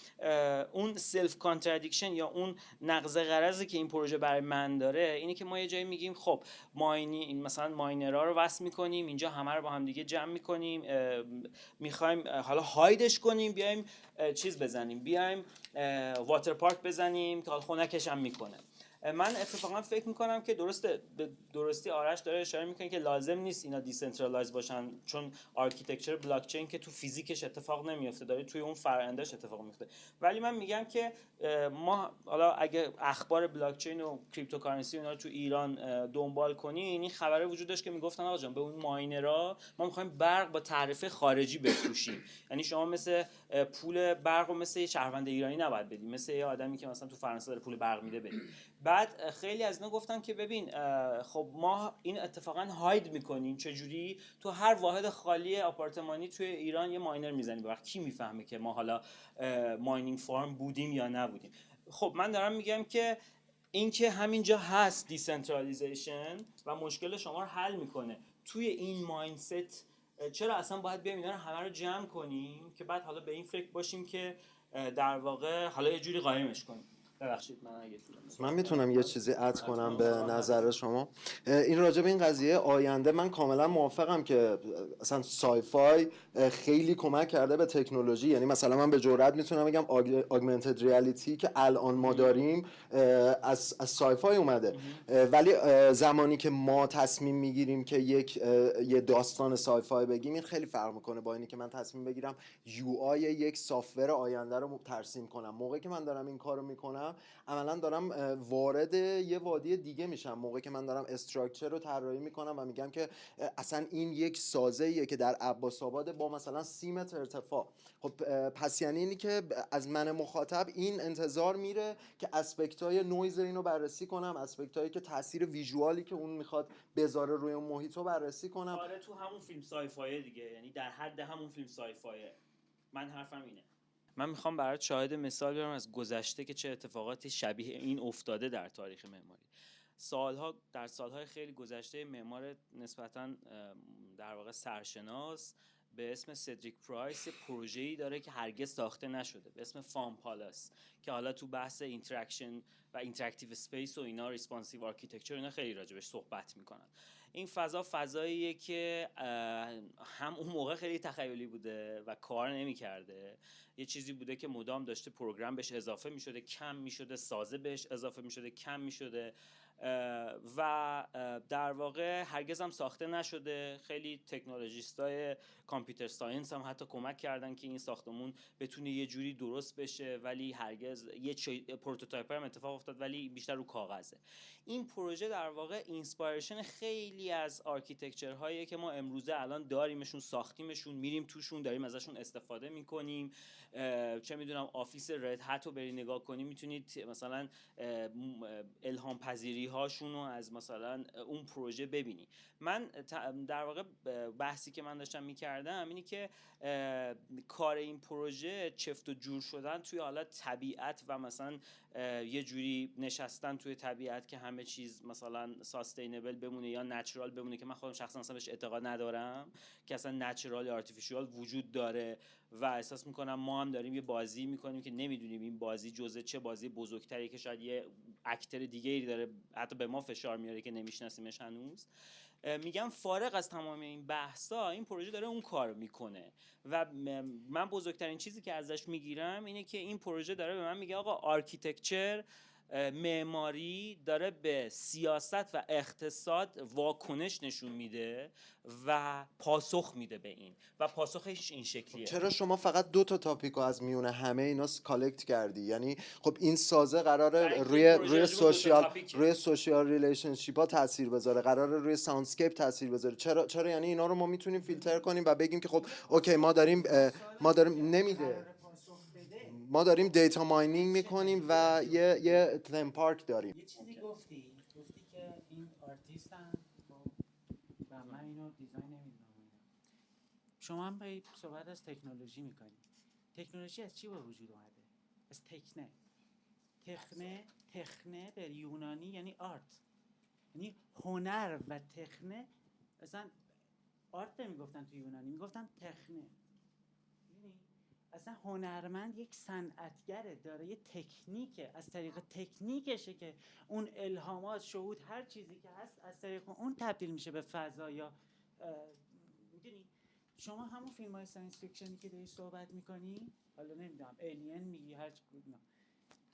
اون سلف کانترادیکشن یا اون نقض غرضی که این پروژه برای من داره اینه که ما یه جایی میگیم خب مثلا ماینرها رو وصل میکنیم اینجا، همه رو با هم دیگه جمع میکنیم، میخوایم حالا هایدش کنیم، بیایم چیز بزنیم، بیایم واتر پارک بزنیم که حالا خنکش هم میکنه. من اتفاقا فکر میکنم که درستی آرش داره اشاره میکنه که لازم نیست اینا دیسنترالایز باشن، چون آرکیتکچر بلاک چین که تو فیزیکش اتفاق نمیفته، داره توی اون فرآیندش اتفاق میفته. ولی من میگم که ما حالا اگه اخبار بلاک چین و کریپتوکارنسی اینا رو تو ایران دنبال کنین، این خبره وجود داشت که میگفتن آقا جان به اون ماینرها ما میخوایم برق با تعرفه خارجی بفروشیم. یعنی شما مثل پول برق رو مثل یه شهروند ایرانی نباید بدید، مثل یه آدمی که مثلا تو فرانسه داره پول برق میده بدید. بعد خیلی از اینا گفتن که ببین خب ما این اتفاقا هاید میکنیم، چجوری تو هر واحد خالی آپارتمانی توی ایران یه ماینر میزنیم، وقت کی میفهمه که ما حالا ماینینگ فارم بودیم یا نبودیم. خب من دارم میگم که این که همینجا هست دیسنترالیزیشن و مشکل شما رو حل میکنه. توی این مایندست چرا اصلا باید بیایم اینا رو همه رو جمع کنیم که بعد حالا به این فکر باشیم که در واقع حالا یه جوری قایمش کنیم. ببخشید من میتونم یه چیزی اد کنم به نظر شما؟ این راجع به این قضیه آینده من کاملا موافقم که اصلا سایفای خیلی کمک کرده به تکنولوژی. یعنی مثلا من به جرئت میتونم بگم آگمنتد ریالیتی که الان ما داریم از سایفای اومده. ولی زمانی که ما تصمیم میگیریم که یه داستان سایفای بگیم، این خیلی فرق میکنه با اینی که من تصمیم بگیرم یو آی یک سافتور آینده رو ترسیم کنم. موقعی که من دارم این کارو میکنم عملا دارم وارد یه وادی دیگه میشم. موقعی که من دارم استراکچر رو طراحی میکنم و میگم که اصلا این یک سازه‌ایه که در عباس آباد با مثلا 30 متر ارتفاع، خب پس یعنی اینی که از من مخاطب این انتظار میره که اسپکت‌های نویز اینو بررسی کنم، اسپکت‌هایی که تاثیر ویژوالی که اون میخواد بذاره روی اون محیط رو بررسی کنم. آره تو همون فیلم سایفای دیگه، یعنی در حد همون فیلم سایفایه. من حرفم اینه. من میخوام برات شاهد مثال بیارم از گذشته که چه اتفاقاتی شبیه این افتاده در تاریخ معماری. در سالهای خیلی گذشته معمار نسبتاً در واقع سرشناس به اسم سدریک پرایس پروژه‌ای داره که هرگز ساخته نشده به اسم فام پالاس، که حالا تو بحث اینتراکشن و اینتراکتیو اسپیس و اینا، ریسپانسیو آرکیتکچر اینا خیلی راجبش صحبت میکنن. این فضاییه که هم اون موقع خیلی تخیلی بوده و کار نمی‌کرده، یه چیزی بوده که مدام داشته پروگرام بهش اضافه می‌شده، کم می‌شده، سازه بهش اضافه می‌شده، کم می‌شده و در واقع هرگز هم ساخته نشده. خیلی تکنولوژیستای کامپیوتر ساینس هم حتی کمک کردن که این ساختمون بتونه یه جوری درست بشه، ولی هرگز یه پروتوتایپ هم اتفاق افتاد ولی بیشتر رو کاغذه. این پروژه در واقع اینسپایرشن خیلی از آرکیتکچر هایی که ما امروزه الان داریمشون، ساختیمشون، میریم توشون، داریم ازشون استفاده میکنیم. چه میدونم آفیس رد هت رو بری نگاه کنی، میتونید مثلا الهام پذیری هاشون رو از مثلا اون پروژه ببینی. من در واقع بحثی که من داشتم میکردم اینی که کار این پروژه چفت و جور شدن توی حالا طبیعت و مثلا یه جوری نشستن توی طبیعت که همه چیز مثلا ساستینبل بمونه یا نچرال بمونه، که من خودم شخصا اصلا بهش اعتقاد ندارم که اصلا نچرال یا آرتفیشیال وجود داره و احساس میکنم ما هم داریم یه بازی میکنیم که نمیدونیم این بازی جزء چه بازی بزرگتری که شاید یه اکتر دیگه‌ای داره حتی به ما فشار میاره که نمیشناسیمش هنوز. میگم فارغ از تمام این بحثا این پروژه داره اون کار میکنه و من بزرگترین چیزی که ازش میگیرم اینه که این پروژه داره به من میگه آقا آرکیتکچر معماری داره به سیاست و اقتصاد واکنش نشون میده و پاسخ میده به این و پاسخش این شکلیه. چرا شما فقط 2 تا تاپیکو از میونه همه اینا کالکت کردی؟ یعنی خب این سازه قراره روی سوشیال ریلیشنشیپ ها تاثیر بذاره، قراره روی ساوندسکیپ تاثیر بذاره. چرا یعنی اینا رو ما میتونیم فیلتر کنیم و بگیم که خب اوکی ما داریم نمیده، ما داریم دیتا ماینینگ میکنیم و یه تیم پارک داریم. یه چیزی گفتی که این آرتیستن و من اینو دیزاین نمیدونم. شما هم باید صحبت از تکنولوژی میکنی. تکنولوژی از چی به وجود اومده؟ از تخنه به یونانی یعنی آرت، یعنی هنر و تخنه. اصلا آرت نمیگفتن تو یونانی، میگفتن تخنه. اصلا هنرمند یک صنعتگره، داره یه تکنیکه، از طریق تکنیکشه که اون الهامات، شهود، هر چیزی که هست از طریق اون تبدیل میشه به فضا. یا میدونی شما همون فیلم های ساینس فیکشنی که داری صحبت میکنی، حالا نمیدونم الین میگی هر چی،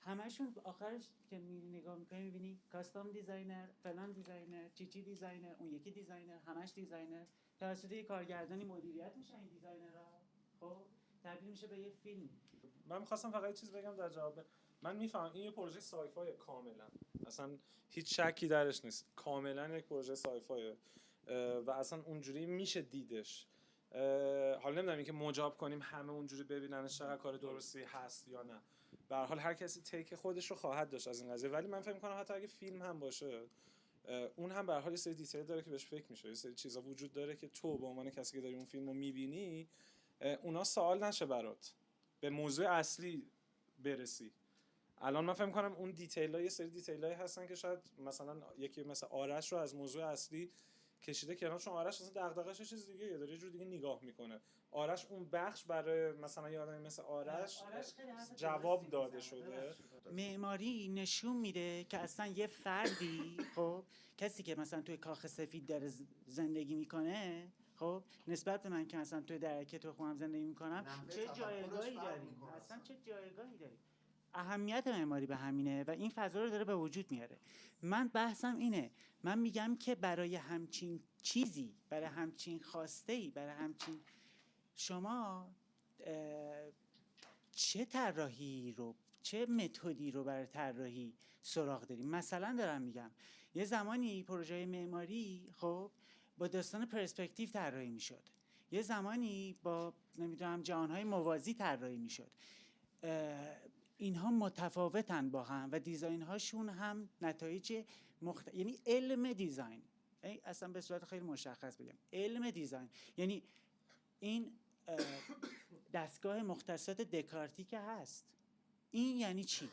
همشون آخرش که نگاه میکنی میبینی کاستوم دیزاینر، فلان دیزاینر، چی دیزاینر، اون یکی دیزاینر، همش دیزاینر، توسط یک کارگردانی مدیریت میشه این دیزاینرها. خب تبدیل میشه به یه فیلم. من می‌خواستم فقط یه چیز بگم در جواب. من میفهمم این یه پروژه سایفای کاملا، اصلا هیچ شکی درش نیست، کاملا یک پروژه سایفایه و اصلا اونجوری میشه دیدش. حالا نمیدونم اینکه مجاب کنیم همه اونجوری ببیننش چقدر کار درستی هست یا نه. به هر حال هر کسی تیک خودش رو خواهد داشت از این قضیه، ولی من فکر می‌کنم حتی اگه فیلم هم باشه اون هم به هر حال یه سری دیتیل داره که بهش فکر میشه، یه سری چیزا وجود داره که تو به عنوان کسی که داری اون فیلمو می‌بینی اونا سوال نشه برات، به موضوع اصلی برسی. الان من فکر می‌کنم اون دیتیل‌ها یه سری دیتیل‌هایی هستن که شاید مثلا یکی مثل آرش رو از موضوع اصلی کشیده کنار، چون آرش اصلا دغدغه‌ش چیز دیگه یه داره، یه جور دیگه نگاه میکنه. آرش اون بخش برای مثلا یه آدمی مثل آرش جواب داده شده. معماری نشون میده که اصلا یه فردی، خب کسی که مثلا توی کاخ سفید داره زندگی میکنه، خب نسبت به من که مثلا توی درکه تو خونم زندگی میکنم چه جایگاهی داریم، اصلا چه جایگاهی داریم. اهمیت معماری به همینه و این فضا رو داره به وجود میاره. من بحثم اینه، من میگم که برای همچین چیزی، برای همچین خواسته‌ای، برای همچین شما چه طراحی رو، چه متدی رو برای طراحی سراغ داریم. مثلا دارم میگم یه زمانی پروژه معماری خب با داستان پرسپکتیو طراحی میشد، یه زمانی با نمیدونم جهانهای موازی طراحی میشد. اینها متفاوتن با هم و دیزاین هاشون هم نتایج یعنی علم دیزاین، اصلا به صورت خیلی مشخص بگم علم دیزاین یعنی این دستگاه مختصات دکارتی که هست، این یعنی چی؟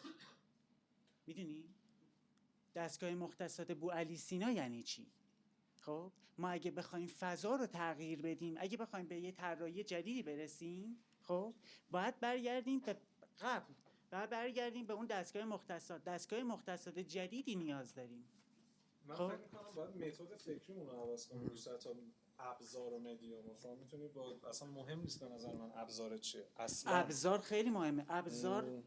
میدونی؟ دستگاه مختصات بوعلی سینا یعنی چی؟ خب ما اگه بخوایم فضا رو تغییر بدیم، اگه بخوایم به یه طراحی جدیدی برسیم، خب باید برگردیم به قبل، باید برگردیم به اون دستگاه مختصات جدیدی نیاز داریم. من فکر می‌کنم باید متد فکریمون رو عوض کنیم روی سطح ابزار و مدیوم. شما میتونی با اصلا مهم نیست به نظر من ابزار چیه اصلا. ابزار خیلی مهمه. ابزار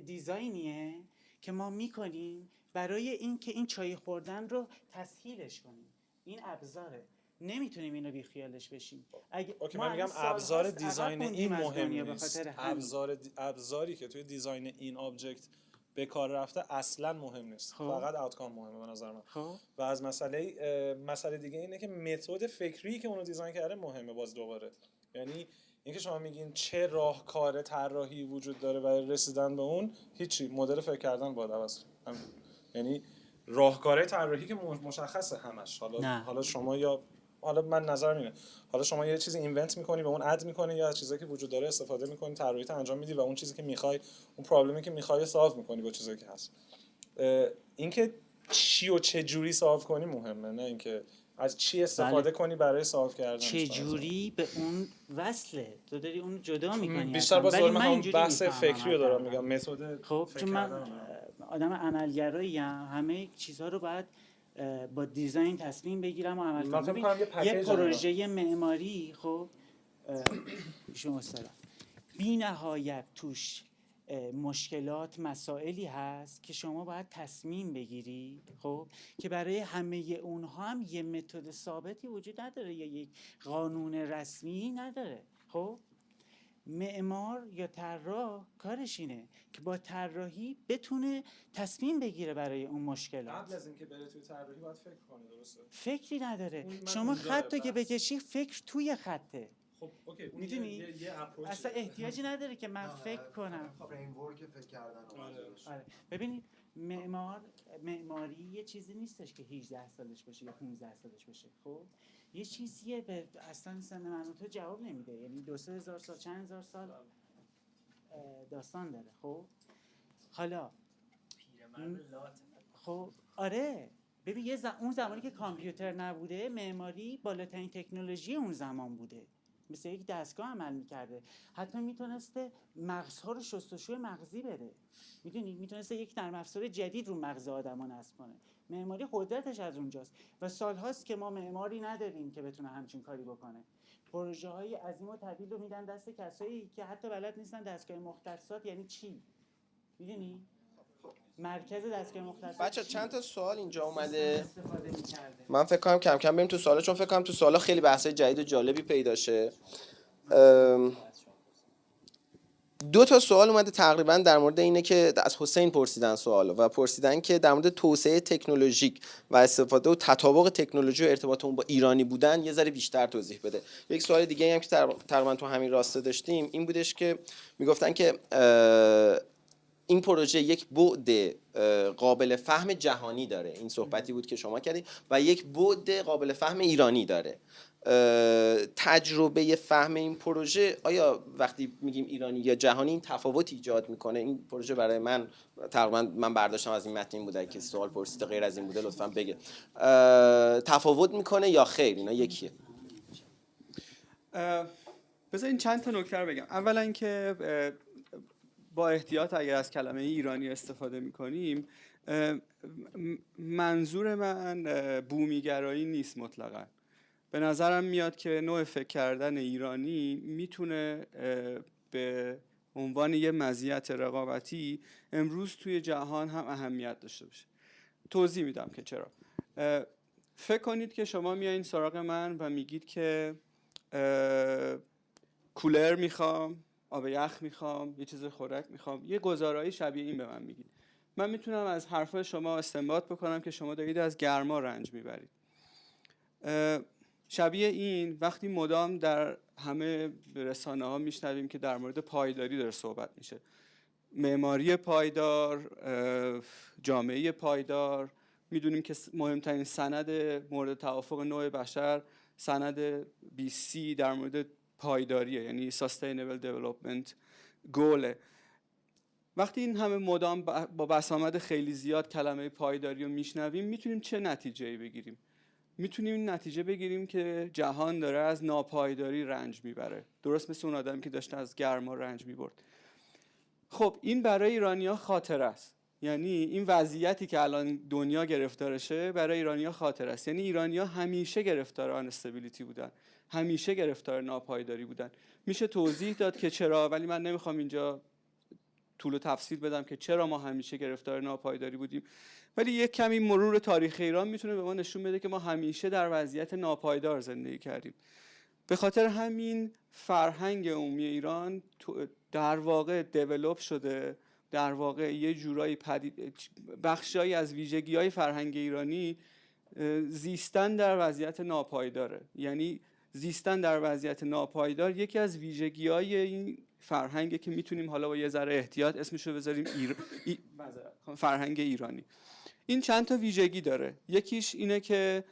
دیزاینیه که ما میکنیم برای اینکه این چای خوردن رو تسهیلش کنیم. این ابزاره، نمیتونیم اینو بی خیالش بشیم. اوکی من میگم ابزار دیزاین این مهم نیست. ابزاری که توی دیزاین این آبجکت به کار رفته اصلا مهم نیست. فقط آوتکام مهمه به نظر من. و از مسئله دیگه اینه که متد فکری که اونو دیزاین کرده مهمه. باز دوباره یعنی اینکه شما میگین چه راهکار طراحی وجود داره برای رسیدن به اون، هیچی، مدل فکر کردن باید عوض کنیم. یعنی راهکار طراحی که مشخصه همش. حالا شما حالا من نظرم اینه، حالا شما یه چیزی اینونت میکنی، به اون اد میکنی یا از چیزایی که وجود داره استفاده میکنی، طراحیت انجام میدی و اون چیزی که میخوای، اون پرابلمی که میخوای سالو میکنی با چیزایی که هست. اینکه چی و چه جوری سالو کنی مهمه، نه اینکه از چی استفاده کنی برای سالو کردن. چه جوری به اون وصله، تو داری اون جدا میکنی. بیشتر باز من بحث فکری رو دارم میگم، متد. خب چون من آدم عملگرایی ام، همه چیزها رو باید با دیزاین تصمیم بگیرم و عمل کنم. یه پروژه معماری خب شما بی نهایت توش مشکلات، مسائلی هست که شما باید تصمیم بگیری، خب که برای همه اونها هم یه متد ثابتی وجود نداره یا یک قانون رسمی نداره. خب معمار یا طراح کارش اینه که با طراحی بتونه تصمیم بگیره برای اون مشکلات. قبل از اینکه بره توی طراحی باید فکر کنه، درسته؟ فکری نداره. من شما اونجا خط رو که بس. بکشی فکر توی خطه. خب اوکی، اون میدونی؟ یه اپروچ اصلا احتیاجی نداره که من فکر کنم. فریمورک فکر کردن و آره. ببینید معماری یه چیزی نیستش که 18 سالش باشه یا 15 سالش باشه. خب یه چیزیه به اصلا سن من و تو جواب نمیده. یعنی 2-3 هزار سال، چند هزار سال داستان داره. خب حالا خب آره ببین اون زمانی که کامپیوتر نبوده، معماری بالاترین تکنولوژی اون زمان بوده، مثل یک دستگاه عمل میکرده. حتی میتونسته مغزها رو شستشوی مغزی بده، میدونی، میتونسته یک نرم افزار جدید رو مغز آدما نصب کنه. معماری قدرتش از اونجاست و سالهاست که ما معماری نداریم که بتونه همچین کاری بکنه. پروژه های عظیم و طویل رو میدن دست کسایی که حتی بلد نیستن دستگاه مختصات یعنی چی، میدونی؟ مرکز دستگاه مختصات بچه چند تا سوال اینجا اومده، استفاده می‌کرده. من فکر کنم کم کم بریم تو سوالا، چون فکر کنم تو سوالا خیلی بحثای جدید و جالبی پیدا شه. 2 تا سوال اومده تقریبا در مورد اینه که از حسین پرسیدن سوالو و پرسیدن که در مورد توسعه تکنولوژیک و استفاده و تطابق تکنولوژی و ارتباط اون با ایرانی بودن یه ذره بیشتر توضیح بده. یک سوال دیگه هم که تقریبا تو همین راسته داشتیم این بودش که میگفتن که این پروژه یک بعد قابل فهم جهانی داره، این صحبتی بود که شما کردید، و یک بعد قابل فهم ایرانی داره. تجربه فهم این پروژه آیا وقتی میگیم ایرانی یا جهانی این تفاوت ایجاد میکنه؟ این پروژه برای من تقریبا من برداشتم از این متن این بوده که سوال پرسیده غیر از این بوده لطفاً بگه تفاوت میکنه یا خیر اینا یکیه؟ بذارین چند تا نکته رو بگم. اولا که با احتیاط اگر از کلمه ایرانی استفاده میکنیم، منظور من بومیگرایی نیست مطلقاً. به نظرم میاد که نوع فکر کردن ایرانی میتونه به عنوان یه مزیت رقابتی امروز توی جهان هم اهمیت داشته باشه. توضیح میدم که چرا. فکر کنید که شما میایین سراغ من و میگید که کولر میخوام، آب یخ میخوام، یه چیز خوراک میخوام، یه گزارایی شبیه این به من میگید. من میتونم از حرفای شما استنباط بکنم که شما دارید از گرما رنج میبرید. شبیه این وقتی مدام در همه رسانه ها میشنویم که در مورد پایداری داره صحبت میشه، معماری پایدار، جامعه پایدار، میدونیم که مهمترین سند مورد توافق نوع بشر سند 20 در مورد پایداریه، یعنی Sustainable Development Goal. وقتی این همه مدام با بسامد خیلی زیاد کلمه پایداری رو میشنویم، میتونیم چه نتیجه‌ای بگیریم؟ میتونیم این نتیجه بگیریم که جهان داره از ناپایداری رنج میبره، درست مثل اون آدمی که داشته از گرما رنج میبرد. خب این برای ایرانی‌ها خاطره است، یعنی این وضعیتی که الان دنیا گرفتارشه برای ایرانی‌ها خاطره است. یعنی ایرانی‌ها همیشه گرفتار آنستابیلیتی بودن، همیشه گرفتار ناپایداری بودن. میشه توضیح داد که چرا، ولی من نمیخوام اینجا طول و تفصیل بدم که چرا ما همیشه گرفتار ناپایداری بودیم، ولی یک کمی مرور تاریخ ایران میتونه به ما نشون بده که ما همیشه در وضعیت ناپایدار زندگی کردیم. به خاطر همین فرهنگ عمومی ایران در واقع دیولپ شده، در واقع یه جورایی بخشایی از ویژگی‌های فرهنگ ایرانی زیستن در وضعیت ناپایداره. یعنی زیستن در وضعیت ناپایدار یکی از ویژگی‌های این فرهنگه که میتونیم حالا با یه ذره احتیاط اسمشو بذاریم فرهنگ ایرانی. این چند تا ویژگی داره. یکیش اینه که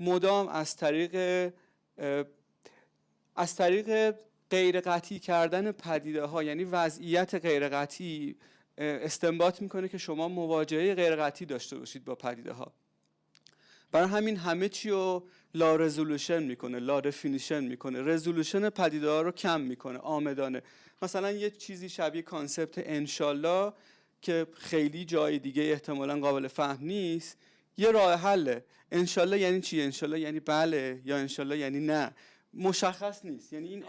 مدام از طریق غیر قطعی کردن پدیده ها، یعنی وضعیت غیر قطعی، استنباط میکنه که شما مواجهه غیر قطعی داشته باشید با پدیده ها. برای همین همه چی رو لا رزولوشن میکنه، لا دفینیشن میکنه، رزولوشن پدیده ها رو کم میکنه آمدانه. مثلا یه چیزی شبیه کانسپت انشالله که خیلی جای دیگه احتمالاً قابل فهم نیست، یه راه حله. انشالله یعنی چی؟ انشالله یعنی بله یا انشالله یعنی نه، مشخص نیست. یعنی این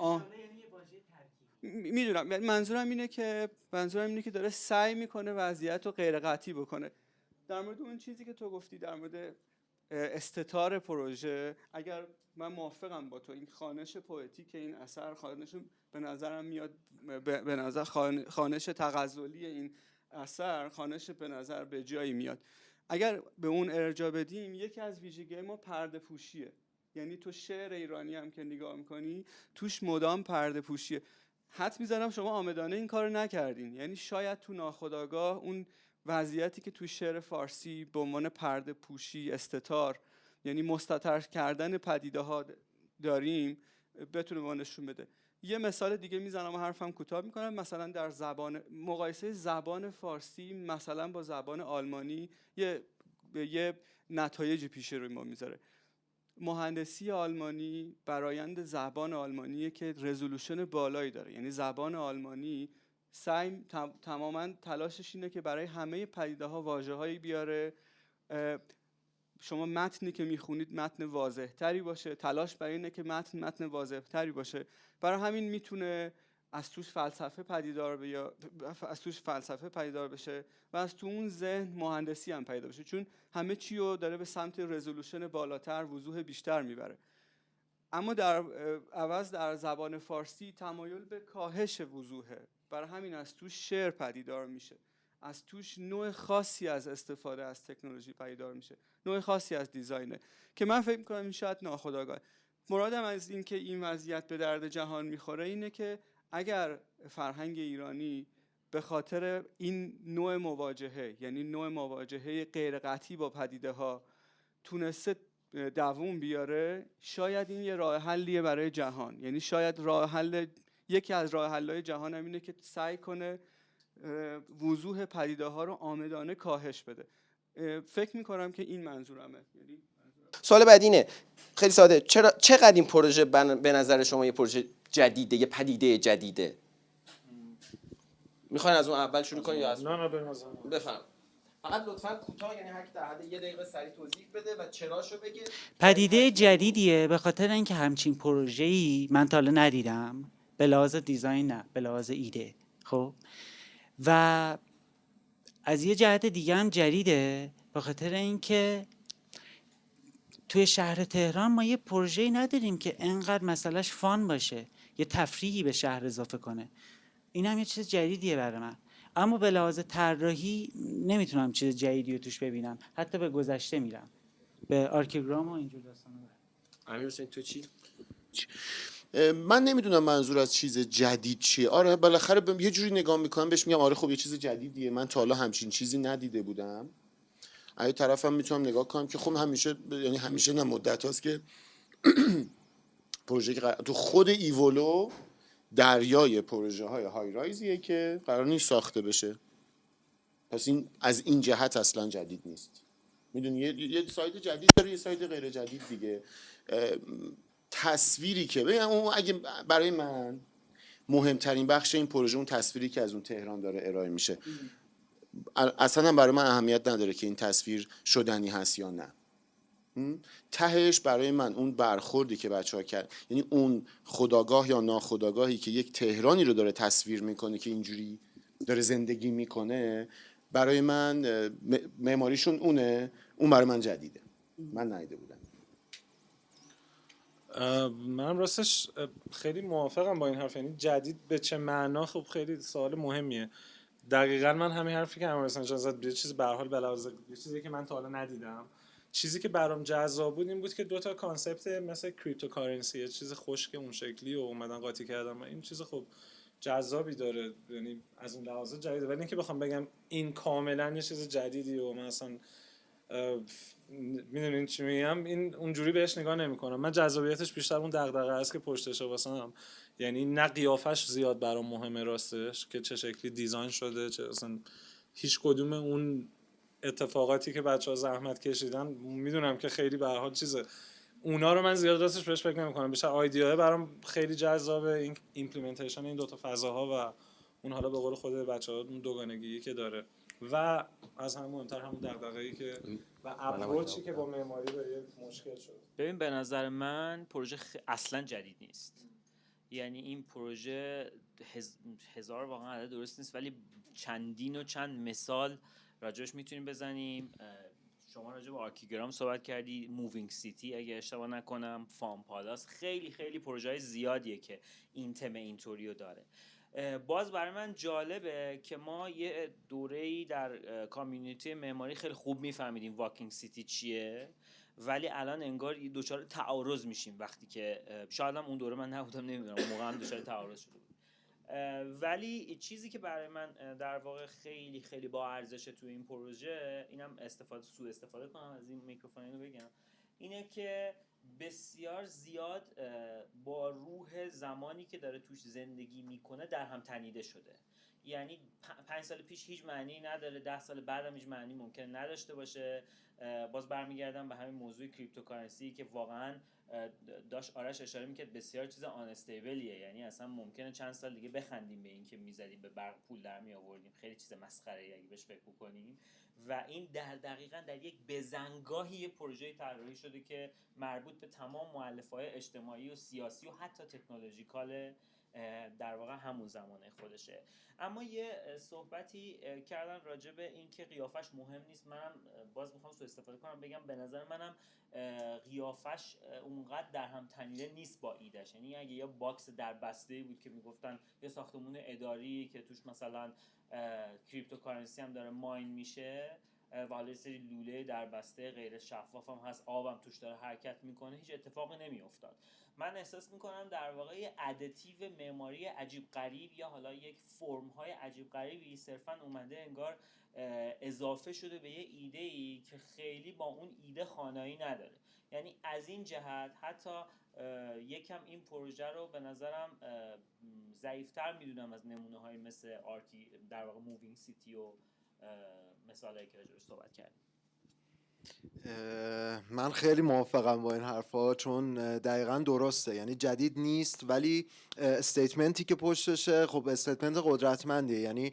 میدونم منظورم اینه که داره سعی میکنه وضعیت رو غیر قطعی بکنه. در مورد اون چیزی که تو گفتی در مورد استتار پروژه، اگر من موافقم با تو، این خوانش پوئتیک این اثر، خوانش به نظرم میاد، به نظر خوانش تغزلی این اثر خوانش به نظر به جایی میاد. اگر به اون ارجاع بدیم، یکی از ویژگی ما پرده پوشیه. یعنی تو شعر ایرانی هم که نگاه میکنی توش مدام پرده پوشیه. حد میزنم شما آمدانه این کارو نکردین، یعنی شاید تو ناخودآگاه اون وضعیتی که تو شعر فارسی به عنوان پرده پوشی، استتار، یعنی مستتر کردن پدیده ها داریم، بتونه ما نشون بده. یه مثال دیگه میزنم و حرفم کوتاه میکنم. مثلا در مقایسه زبان فارسی مثلا با زبان آلمانی یه نتایجی پیش روی ما میذاره. مهندسی آلمانی برایند زبان آلمانیه که رزولوشن بالایی داره. یعنی زبان آلمانی تماما تلاشش اینه که برای همه پدیده ها واژه هایی بیاره. شما متنی که میخونید متن واضح تری باشه، تلاش برای اینه که متن واضح تری باشه. برای همین میتونه از توش فلسفه پدیدار بشه و از تو اون ذهن مهندسی هم پیدا بشه، چون همه چی رو داره به سمت رزولوشن بالاتر، وضوح بیشتر میبره. اما در عوض در زبان فارسی تمایل به کاهش وضوحه، برای همین از توش شعر پدیدار میشه، از توش نوع خاصی از استفاده از تکنولوژی پدیدار میشه، نوع خاصی از دیزاینه که من فکر میکنم این شاید ناخودآگاه. مرادم از این که این وضعیت به درد جهان میخوره اینه که اگر فرهنگ ایرانی به خاطر این نوع مواجهه، یعنی نوع مواجهه غیر قطعی با پدیده ها تونسته دووم بیاره، شاید این یه راه حلیه برای جهان. یعنی شاید یکی از راه حل‌های جهان هم اینه که سعی کنه وضوح پدیده ها رو عامدانه کاهش بده. فکر میکنم که این منظورمه. سوال بعدی اینه، خیلی ساده، چقدر این پروژه به نظر شما یه پروژه جدیده، یه پدیده جدیده؟ میخواین از اون اول شروع کنید یا از نه بفهم؟ فقط لطفاً کوتاه، یعنی هر کی در حد 1 دقیقه سریع توضیح بده و چراشو بگه. پدیده جدیدیه به خاطر اینکه همچین پروژه‌ای من تا حالا ندیدم، به لحاظ دیزاین نه، به لحاظ ایده. خب و از یه جهت دیگه هم جدیده به خاطر اینکه توی شهر تهران ما یه پروژه‌ای نداریم که انقدر مسئلهش فان باشه، یه تفریحی به شهر اضافه کنه. این هم یه چیز جدیدیه برای من. اما به لحاظ طراحی نمیتونم چیز جدیدی رو توش ببینم، حتی به گذشته میرم، به آرکیگرام و اینجور داستانا. امیر حسین تو چی؟ من نمیدونم منظور از چیز جدید چیه. آره بالاخره یه جوری نگاه میکنم بهش، میگم آره خب یه چیز جدیدیه، من تا حالا همچین چیزی ندیده بودم. از طرفم میتونم نگاه کنم که خب همیشه نه، مدت هاست که پروژه تو خود ایولو دریای پروژه های های رایزیه که قرار نیست ساخته بشه. پس این از این جهت اصلا جدید نیست. میدونی یه سایت جدید داره، یه سایت غیر جدید دیگه. تصویری که بگم اگه برای من مهمترین بخش این پروژه اون تصویری که از اون تهران داره ارائه میشه، اصلا هم برای من اهمیت نداره که این تصویر شدنی هست یا نه. تهش برای من اون برخوردی که بچه‌ها کرد، یعنی اون خودآگاه یا ناخودآگاهی که یک تهرانی رو داره تصویر میکنه که اینجوری داره زندگی میکنه، برای من معماریشون اون برای من جدیده، من ندیده بودم. من راستش خیلی موافقم با این حرف. یعنی جدید به چه معنا؟ خب خیلی سوال مهمیه. دقیقاً من همین حرفی که امیر حسین جان زد، یه چیز به هر حال بلاوزه، یه چیزی که من تا حالا ندیدم. چیزی که برام جذاب بود این بود که 2 کانسپت مثل کریپتوکارنسی، یه چیز خشک اون شکلی و اومدن قاطی کردن، این چیز خب جذابی داره، یعنی از اون لحاظ جدیده. ولی اینکه بخوام بگم این کاملا یه چیز جدیدی و من اصلا میدونین چی میگم، این اونجوری بهش نگاه نمی‌کنم. من جذابیتش بیشتر اون دغدغه است که پشتشه واسم. یعنی نه قیافش زیاد برام مهمه راستش که چه شکلی دیزاین شده، چه اصلا هیچ کدوم اون اتفاقاتی که بچه‌ها زحمت کشیدن میدونم که خیلی به هر حال چیزه، اونا رو من زیاد راستش بهش فکر نمی‌کنم. بیشتر ایده برام خیلی جذابه، این ایمپلمنتیشن این 2 فضاها و اون حالا به قول خود بچه‌ها اون دوگانگی که داره و از همون مهمتر همون دغدغه‌ای که و اپروچی که با معماری به یه مشکل شد. ببین به نظر من پروژه اصلا جدید نیست. یعنی این پروژه هزار واقعا عدد درست نیست ولی چندین و چند مثال راجعش میتونیم بزنیم. شما راجع به آرکیگرام صحبت کردی، مووینگ سیتی اگه اشتباه نکنم، فام پالاس، خیلی خیلی پروژه‌های زیادیه که این تم اینطوریو داره. باز برای من جالبه که ما یه دوره‌ای در کامیونیتی معماری خیلی خوب میفهمیدیم واکینگ سیتی چیه، ولی الان انگار دچار تعارض میشیم وقتی که شاید هم اون دوره من نبودم، نمیدونم اون موقع هم دچار تعارض شده بود. ولی چیزی که برای من در واقع خیلی خیلی با ارزشه تو این پروژه، اینم سوء استفاده کنم از این میکروفون اینو بگم، اینه که بسیار زیاد با روح زمانی که داره توش زندگی میکنه در هم تنیده شده. یعنی 5 سال پیش هیچ معنی نداره، 10 سال بعد هم هیچ معنی ممکن نداشته باشه. باز برمیگردم به همین موضوع کریپتوکارنسی که واقعا داشت آرش اشاره میکرد، بسیار چیز آنستیبلیه. یعنی اصلا ممکنه چند سال دیگه بخندیم به این که میزدیم به برق پول در می آوردیم، خیلی چیز مسخره‌ای اگه بهش فکر بکنیم. و این دقیقاً در یک بزنگاهی یه پروژه طراحی شده که مربوط به تمام مؤلفه‌های اجتماعی و سیاسی و حتی تکنولوژیکال در واقع همون زمانه خودشه. اما یه صحبتی کردن راجع به این که قیافش مهم نیست. منم باز میخوام سوء استفاده کنم بگم به نظر منم قیافش اونقدر در هم تنیده نیست با ایدهش. یعنی اگه یه باکس در بسته بود که میگفتن یه ساختمون اداری که توش مثلا کریپتوکارنسی هم داره ماین میشه و حالا یه سری لوله در بسته غیر شفاف هم هست، آبم توش داره حرکت میکنه، هیچ اتفاقی نمیافتاد. من احساس میکنم در واقع یه ادیتیو معماری عجیب غریب یا حالا یک فرم های عجیب غریبی صرفا اومده انگار اضافه شده به یه ایده ای که خیلی با اون ایده خانایی نداره. یعنی از این جهت حتی یکم این پروژه رو به نظرم ضعیفتر میدونم از نمونه های مثل در واقع مووینگ سیتی و مثالایی که راجعش صحبت کردیم. من خیلی موافقم با این حرفا، چون دقیقاً درسته. یعنی جدید نیست ولی استیتمنتی که پشتشه خب استیتمنت قدرتمندیه. یعنی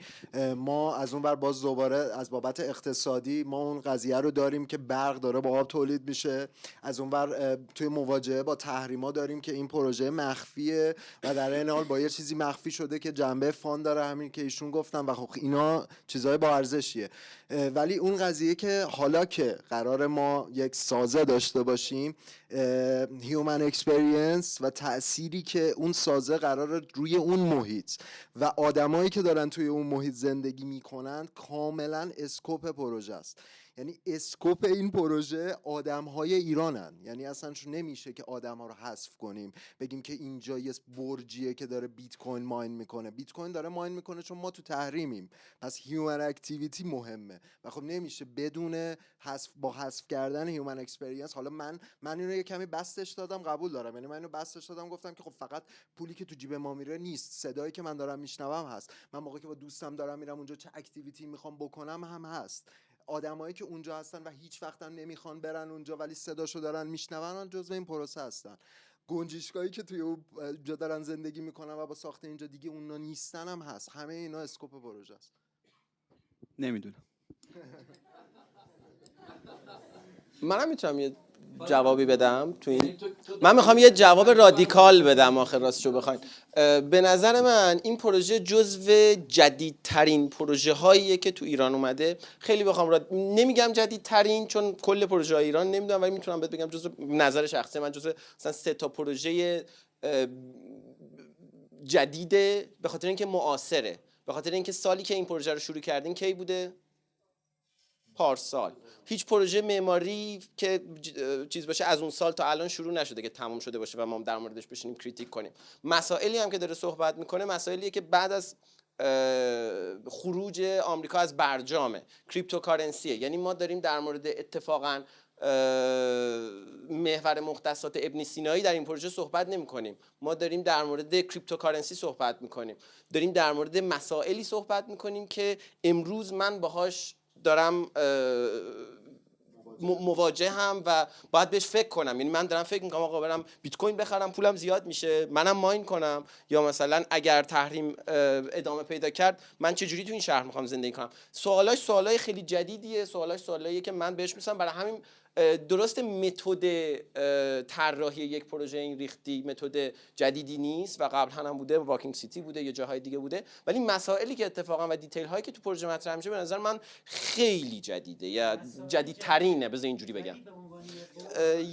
ما از اون بر باز دوباره از بابت اقتصادی ما اون قضیه رو داریم که برق داره با آب تولید میشه، از اون بر توی مواجهه با تحریما داریم که این پروژه مخفیه و در این حال با یه چیزی مخفی شده که جنبه فان داره، همین که ایشون گفتن، و خب اینا چیزای با ارزشیه. ولی اون قضیه که حالا که قرار ما یک سازه داشته باشیم، هیومن اکسپریانس و تأثیری که اون سازه قرار روی اون محیط و آدمایی که دارن توی اون محیط زندگی میکنن کاملا اسکوپ پروژه است. یعنی اسکوپ این پروژه آدم‌های ایرانن. یعنی اصلا نمیشه که آدم‌ها رو حذف کنیم بگیم که اینجا یه برجیه که داره بیت کوین ماین میکنه. بیت کوین داره ماین میکنه چون ما تو تحریمیم، پس هیومن اکتیویتی مهمه و خب نمیشه بدون حذف کردن هیومن اکسپریانس. حالا من اینو یه کمی بستش دادم، قبول دارم. یعنی من اینو بستش دادم، گفتم که خب فقط پولی که تو جیب ما میره نیست، صدایی که من دارم میشنوم هست، من موقعی که با دوستم دارم میرم اونجا چه اکتیویتی میخوام بکنم هم هست. آدمایی که اونجا هستن و هیچ وقت هم نمیخوان برن اونجا ولی صداشو دارن میشنون جزو این پروسه هستن. گنجشگاهی که توی اونجا دارن زندگی میکنن و با ساخت اینجا دیگه اونا نیستن هم هست. همه اینا اسکوپ پروژه است. نمیدونم. منم میتونم یه جوابی بدم تو این. من میخوام یه جواب رادیکال بدم آخر راستشو بخواین. به نظر من این پروژه جزو جدیدترین پروژه هاییه که تو ایران اومده. خیلی بخوام نمیگم جدیدترین چون کل پروژه های ایران نمیدونم، ولی میتونم بهت بگم جزو نظر شخصی من جزو مثلا 3 تا پروژه جدیده، به خاطر اینکه معاصره، به خاطر اینکه سالی که این پروژه رو شروع کردین کی بوده؟ پارسال. هیچ پروژه معماری که چیز باشه از اون سال تا الان شروع نشده که تموم شده باشه و ما در موردش بشینیم کریتیک کنیم. مسائلی هم که داره صحبت میکنه مسائلیه که بعد از خروج آمریکا از برجامه، کریپتوکارنسیه. یعنی ما داریم در مورد اتفاقا محور مختصات ابن سینایی در این پروژه صحبت نمی کنیم. ما داریم در مورد کریپتوکارنسی صحبت میکنیم، داریم در مورد مسائلی صحبت میکنیم که امروز من باهاش دارم مواجه هم و باید بهش فکر کنم. یعنی من دارم فکر میکنم آقا برم بیت کوین بخرم پولم زیاد میشه منم ماین کنم، یا مثلا اگر تحریم ادامه پیدا کرد من چه جوری تو این شهر میخوام زندگی کنم. سوالای خیلی جدیدیه، سوالاییه که من بهش میرسم. برای همین درست متد طراحی یک پروژه این ریختی متد جدیدی نیست و قبلا هم بوده، واکینگ سیتی بوده یا جاهای دیگه بوده، ولی مسائلی که اتفاقا و دیتیل هایی که تو پروژه مطرح میشه به نظر من خیلی جدیده یا جدیدترینه. بذار اینجوری بگم.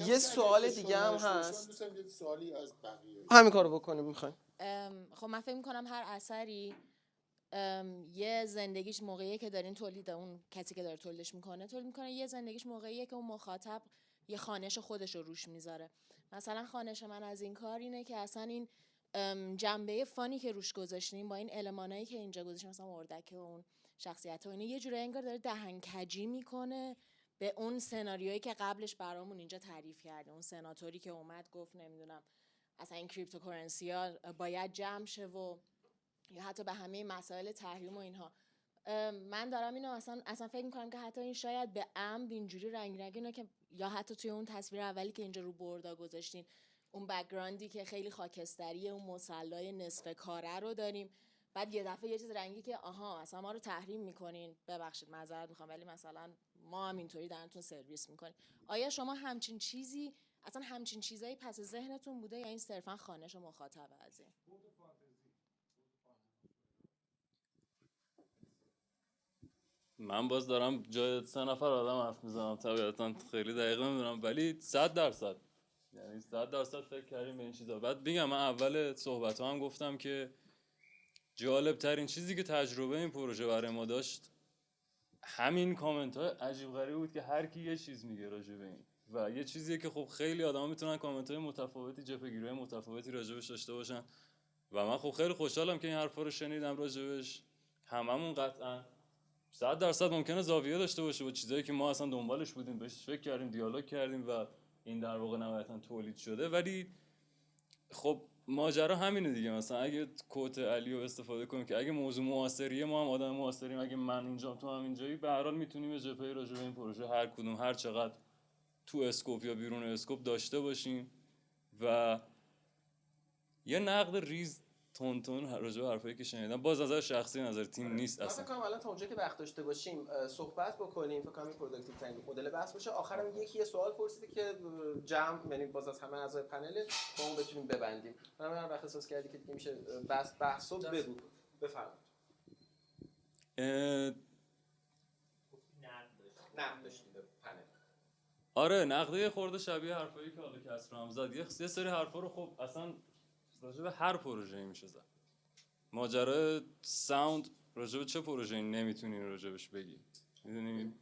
یه سوال دیگه هم هست، همین کارو بکنیم میخوایم. خب من فکر می‌کنم هر اثری یه زندگیش موقعیه که دارین تولید، اون کسی که داره تولید میکنه یه زندگیش موقعیه که اون مخاطب یه خوانش خودش رو روش میذاره. مثلا خوانش من از این کار اینه که اصلا این جنبه فانی که روش گذاشتیم با این المانایی که اینجا گذاشتیم، مثلا اردک و اون شخصیت و اینا، یه جوری انگار داره دهنکجی میکنه به اون سناریویی که قبلش برامون اینجا تعریف کرده. اون سناتوری که اومد گفت نمیدونم اصلا این کریپتوکارنسی ها باید جمع شه و یا حتی به همه مسائل تحریم و اینها. من دارم اینو اصلا فکر میکنم که حتی این شاید به عمد اینجوری رنگ اینو که یا حتی توی اون تصویر اولی که اینجا رو بوردا گذاشتین، اون بک‌گراندی که خیلی خاکستریه، اون مصلای نصف کاره رو داریم، بعد یه دفعه یه چیز رنگی که آها اصلا ما رو تحریم میکنین، ببخشید معذرت میخوام ولی مثلا ما هم اینطوری درتون سرویس میکنیم. آیا شما همچین چیزایی پس ذهنتون بوده یا این صرفا خوانش و مخاطبه از این؟ من باز دارم جای 3 نفر آدم حرف میزنم، طبیعتا خیلی دقیق نمیدونم، ولی 100% یعنی 100% فکر کردیم به این چیزا. بعد میگم من اول صحبت هم گفتم که جالب ترین چیزی که تجربه این پروژه برای ما داشت همین کامنت های عجیب غریب بود که هر کی یه چیز میگه راجع به این، و یه چیزیه که خب خیلی آدما میتونن کامنت های متفاوتی، جبهه‌گیری متفاوتی راجبش داشته باشن و من خب خیلی خوشحالم که این حرفا رو شنیدم راجبش. هممون قطعا 100% ممکنه زاویه داشته باشه با چیزایی که ما اصلا دنبالش بودیم، بهش فکر کردیم، دیالوگ کردیم و این در واقع نهایتا تولید شده. ولی خب ماجرا همینه دیگه. مثلا اگه کوت علی رو استفاده کنیم که اگه موضوع معاصریه، ما هم آدم معاصریم، اگه من اینجام تو هم اینجایی، به هر حال میتونیم یه جبهه راجع به این پروژه هر کدوم هر چقدر تو اسکوپ یا بیرون اسکوپ داشته باشیم و یه نقد ریز تون راجع به حرفایی که شنیدم، باز نظر شخصی، نظر تیم نیست اصلا. فکر کنم الان تا اونجا که وقت داشته باشیم صحبت بکنیم، فکر کنم این پروداکتیو ترین مدل بحث باشه. آخرام یکی یه سوال پرسیده که جمع، یعنی باز از همه اعضای پنل با اون بتونیم ببندیم. من وقت احساس کردی که دیگه میشه بحثو بگو. بفرمایید. نقد داشتیم به پنل. آره نقده خورده شبیه حرفایی که حالا کسرا هم زد. یه سری حرفا رو خب اصلا راجع به هر پروژه‌ای میشه زد. ماجرا ساوند راجع به چه پروژه‌ای نمیتونین راجعش بگی؟ میدونی؟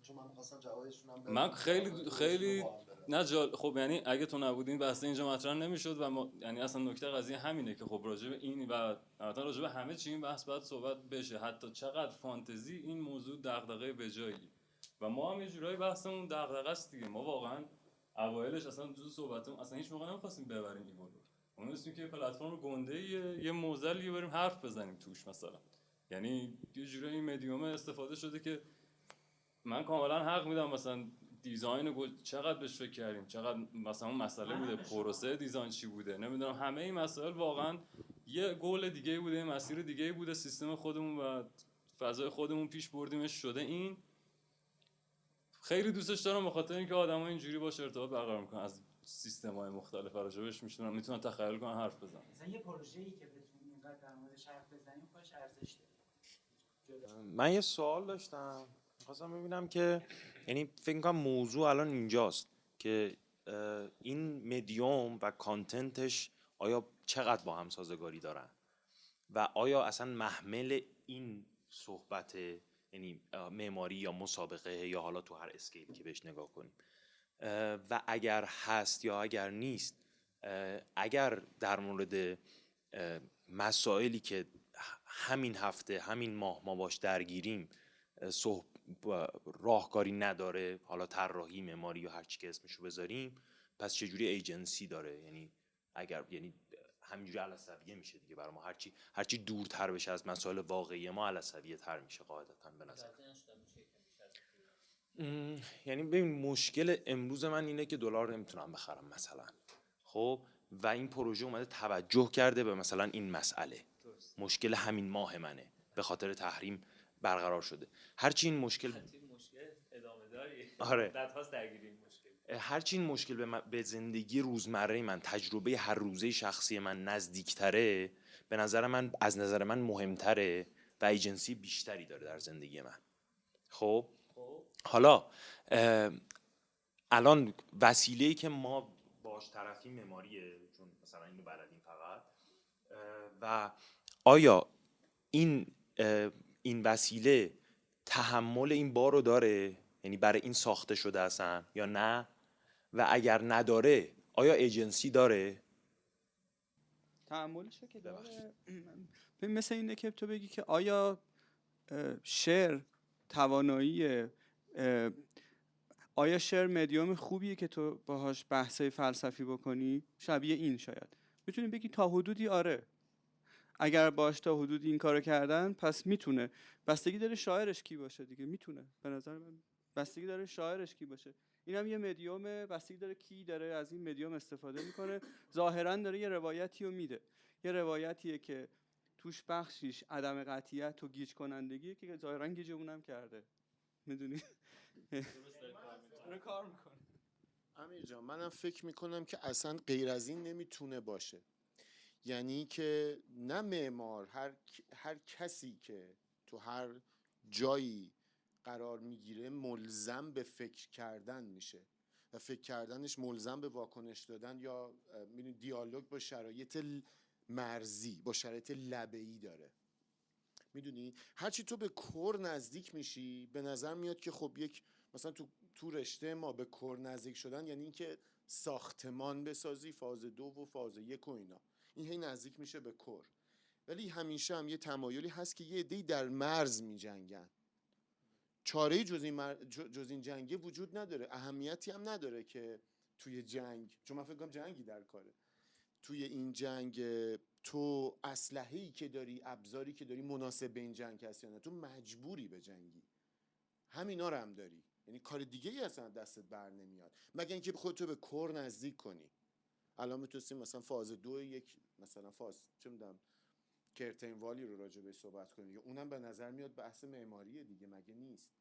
چون من می‌خواستم جوابشون هم بدم. من خیلی خب یعنی اگه تو نبودین بحث اینجا مطرح نمیشد و ما یعنی اصلا نکته قضیه همینه که خب راجع به این و البته راجع به همه چی این بحث باید صحبت بشه، حتی چقدر فانتزی این موضوع دغدغه بجایی و ما هم یه جورایی بحثمون دغدغه است دیگه. ما واقعا اوایلش اصلا جزء صحبتمون اصلا هیچ موقع نمی‌خواستیم ببریم این موضوع. اون هستیم که پلتفرم گنده یه موزلی بریم حرف بزنیم توش مثلا. یعنی یه جورایی این مدیوم استفاده شده که من کاملا حق میدم مثلا دیزاین چقدر بهش فکر کردیم، چقدر مثلا اون مسئله بوده، پروسه دیزاین چی بوده، نمیدونم همه این مسائل واقعا یه گول دیگه بوده، مسیر دیگه بوده، سیستم خودمون و فضای خودمون پیش بردیمش شده. این خیلی دوستش دارم به خاطر اینکه آدم‌ها اینجوری باشه ارتباط برقرار میکنن، از سیستم‌های مختلف راجبش میتونن تخیل کنن، حرف بزنن. مثلا یه پروژه‌ای که بتونیم اینقدر در موردش حرف بزنیم خودش ارزش داره. من یه سوال داشتم، می‌خواستم ببینم که یعنی فکر کنم موضوع الان اینجاست که این مدیوم و کانتنتش آیا چقدر با هم سازگاری دارن و آیا اصلا محمل این صحبت، یعنی معماری یا مسابقه یا حالا تو هر اسکیل که بهش نگاه کنیم، و اگر هست یا اگر نیست، اگر در مورد مسائلی که همین هفته همین ماه ما باش درگیریم راهکاری نداره، حالا طراحی، معماری یا هر چی که اسمشو بذاریم، پس چجوری ایجنسی داره؟ یعنی اگر یعنی همینجوری علسویه میشه دیگه برای ما، هرچی دورتر بشه از مسائل واقعی ما علسویه تر میشه قاعدتاً به نظر. یعنی ببین مشکل امروز من اینه که دلار نمیتونم بخرم مثلا، خب، و این پروژه اومده توجه کرده به مثلا این مسئله. مشکل همین ماه منه، به خاطر تحریم برقرار شده. هرچی این مشکل ادامه آره. مدت‌هاست درگیری این مشکل. هرچی این مشکل به زندگی روزمره من، تجربه هر روزه شخصی من نزدیکتره، به نظر من از نظر من مهمتره و ایجنسی بیشتری داره در زندگی من. خب حالا الان وسیله‌ای که ما باش طرفیم معماریه، چون مثلا اینو بلدیم فقط، و آیا این وسیله تحمل این بارو داره، یعنی برای این ساخته شده اصلا یا نه؟ و اگر نداره آیا ایجنسی داره؟ تحملشه که داره. مثل اینه که تو بگی که آیا شعر توانایی، آیا شعر مدیوم خوبیه که تو باهاش بحثای فلسفی بکنی؟ شبیه این شاید میتونی بگی تا حدودی آره، اگر باش تا حدودی این کارو کردن پس میتونه. بستگی داره شاعرش کی باشه دیگه. میتونه به نظر من بستگی داره شاعرش کی باشه. اینم یه مدیومه، بستگی داره کی داره از این مدیوم استفاده میکنه. ظاهرا داره یه روایتی رو میده، یه روایتیه که توش بخشیش عدم قطعیت و گیج کنندگیه که ظاهرا گیج اونم کرده، میدونی. کار میکنه. امیر جان منم فکر میکنم که اصلا غیر از این نمیتونه باشه. یعنی که نه معمار، هر کسی که تو هر جایی قرار میگیره ملزم به فکر کردن میشه و فکر کردنش ملزم به واکنش دادن یا دیالوگ با شرایط مرزی، با شرایط لبه‌ای داره. میدونی هرچی تو به کور نزدیک میشی به نظر میاد که خب یک مثلا تو رشته ما به کور نزدیک شدن یعنی اینکه ساختمان بسازی، فاز 2 و فاز 1 و اینا، این هی نزدیک میشه به کور. ولی همیشه هم یه تمایلی هست که یه عده‌ای در مرز میجنگن. چاره‌ای جز این جنگه وجود نداره. اهمیتی هم نداره که توی جنگ، چون من فکر کنم جنگی در کاره، توی این جنگ تو اسلحه‌ای که داری، ابزاری که داری مناسب به این جنگ هست یا نه. تو مجبوری به جنگی، همینا رو هم داری، یعنی کار دیگه ای اصلا دستت بر نمیاد مگر اینکه خودتو به کور نزدیک کنی. الان میتونستیم مثلا فاز 2 یک مثلا فاز چه میدونم کرتین والی رو راجع به صحبت کنیم، اونم به نظر میاد بحث معماریه دیگه، مگه نیست؟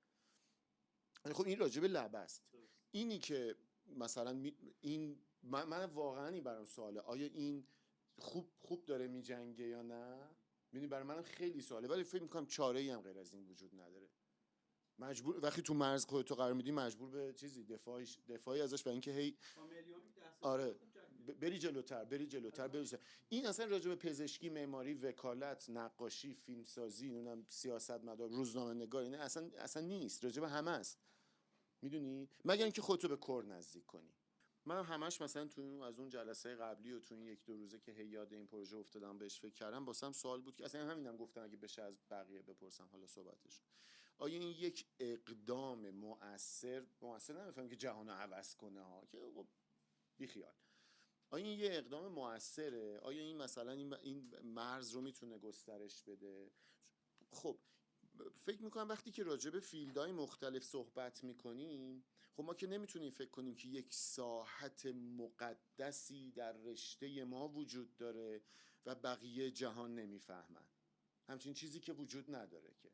خب این راجع به لب است. اینی که مثلا این من واقعا این برام سواله، آیا این خوب داره میجنگه یا نه؟ ببین برای منم خیلی سواله، ولی فکر میکنم چاره‌ای هم غیر از این وجود نداره. مجبور وقتی تو مرز خودتو قرار میدی مجبور به چیزی دفاعی ازش و اینکه هی آره بری جلوتر. این اصلا راجع به پزشکی، معماری، وکالت، نقاشی، فیلمسازی، اونم سیاستمدار، روزنامه‌نگار، اینا اصلا نیست، راجع به همه است. میدونی مگر اینکه خودتو به کور نزدیک کنی. من همش مثلا تو از اون جلسه قبلی و تو این 1-2 روزه که هی یاد این پروژه افتادم بهش فکر کردم، واسم سوال بود که اصلا همینم گفتم اگه بشه از بقیه بپرسم حالا صحبتش، آیا این یک اقدام مؤثر نمیفهم که جهانو عوض کنه ها، که بی خیال، آیا این یه اقدام مؤثره؟ آیا این مثلا این مرز رو میتونه گسترش بده؟ خب فکر میکنم وقتی که راجع به فیلدهای مختلف صحبت میکنیم، خب ما که نمیتونیم فکر کنیم که یک ساحت مقدسی در رشته ما وجود داره و بقیه جهان نمیفهمن. همچین چیزی که وجود نداره، که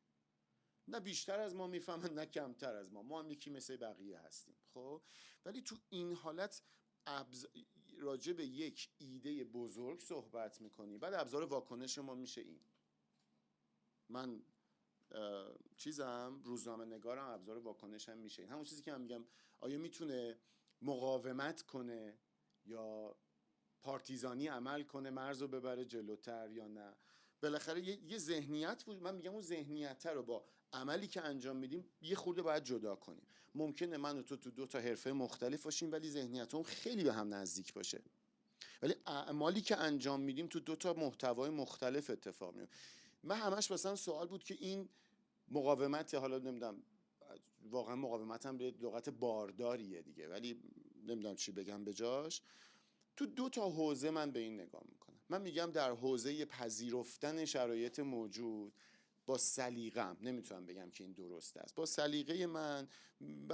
نه بیشتر از ما میفهمن نه کمتر از ما هم یکی مثل بقیه هستیم. خب ولی تو این حالت راجع به یک ایده بزرگ صحبت میکنی، بعد ابزار واکنش ما میشه این. من روزنامه نگارم، ابزار واکنشم میشه این. همون چیزی که من میگم آیا میتونه مقاومت کنه یا پارتیزانی عمل کنه، مرز رو ببره جلوتر یا نه؟ بالاخره یه ذهنیت بود. من میگم اون ذهنیت رو با عملی که انجام میدیم یه خورده باید جدا کنیم. ممکنه من و تو 2 تا حرفه مختلف باشیم ولی ذهنیتمون خیلی به هم نزدیک باشه، ولی اعمالی که انجام میدیم تو 2 تا محتوای مختلف اتفاق میفته. من همش مثلا سوال بود که این مقاومت، حالا نمیدونم واقعا مقاومت هم به لغت بارداریه دیگه، ولی نمیدونم چی بگم بجاش، تو 2 تا حوزه من به این نگاه میکنم. من میگم در حوزه پذیرفتن شرایط موجود با سلیقه‌ام، نمیتونم بگم که این درست است، با سلیقه من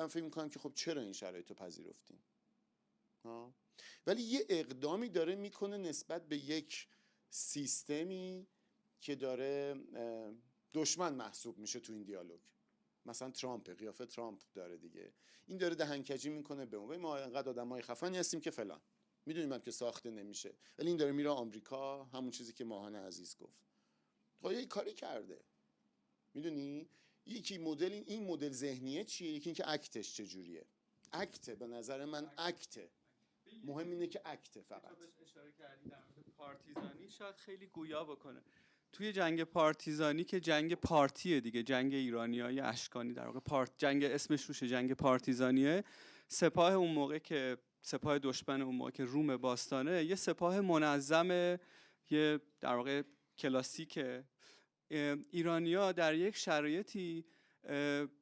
فکر میکنم که خب چرا این شرایط رو پذیرفتیم، ولی یه اقدامی داره میکنه نسبت به یک سیستمی که داره دشمن محسوب میشه تو این دیالوگ. مثلا ترامپ، قیافه ترامپ داره دیگه، این داره دهنکجی میکنه به اون، ما انقدر آدمای خفنی هستیم که فلان، میدونیم هم که ساخته نمیشه، ولی این داره میره آمریکا، همون چیزی که ماهان عزیز گفت. خب یه کاری کرده، میدونی؟ یکی مدل این مدل ذهنیه چیه؟ یکی اینکه اکتش چجوریه. اکته به نظر من اکته، مهم اینه که اکته. فقط اشاره کردی در مورد پارتیزانی، شاید خیلی گویا بکنه. توی جنگ پارتیزانی که جنگ پارتیه دیگه، جنگ ایرانیای اشکانی در واقع، جنگ اسمش روشه، جنگ پارتیزانیه. سپاه اون موقع که سپاه دشمن اون موقع که روم باستانه، یه سپاه منظم، یه در واقع کلاسیکه. ایرانی‌ها در یک شرایطی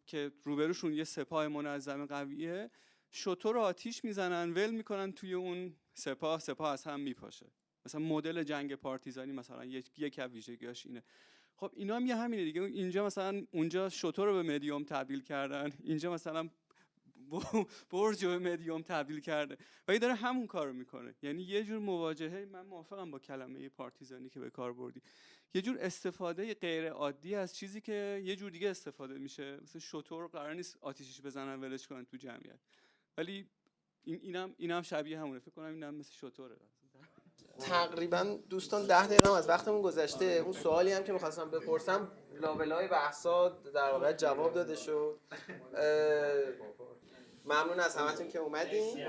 که روبروشون یه سپاه منظم قویه، شتر رو آتیش میزنن، ول میکنن توی اون سپاه از هم میپاشه. مثلا مدل جنگ پارتیزانی مثلا یک از ویژگیاش اینه. خب اینا هم یه همینه دیگه. اینجا مثلا اونجا شتر رو به مدیوم تبدیل کردن، اینجا مثلا برج رو به مدیوم تبدیل کرده و این داره همون کارو میکنه. یعنی یه جور مواجهه، من موافقم با کلمه پارتیزانی که به کار بردی، یه جور استفاده غیر عادی از چیزی که یه جور دیگه استفاده میشه. مثلا شتر قرار نیست آتیشش بزنن ولش کنن تو جمعیت، ولی اینم شبیه همونه. فکر کنم اینم مثل شتره. تقریبا دوستان 10 دقیقه از وقتمون گذشته. اون سوالی هم که می‌خواستم بپرسم لابلای بحثا در واقع جواب داده شد. ممنون از همتون که اومدین.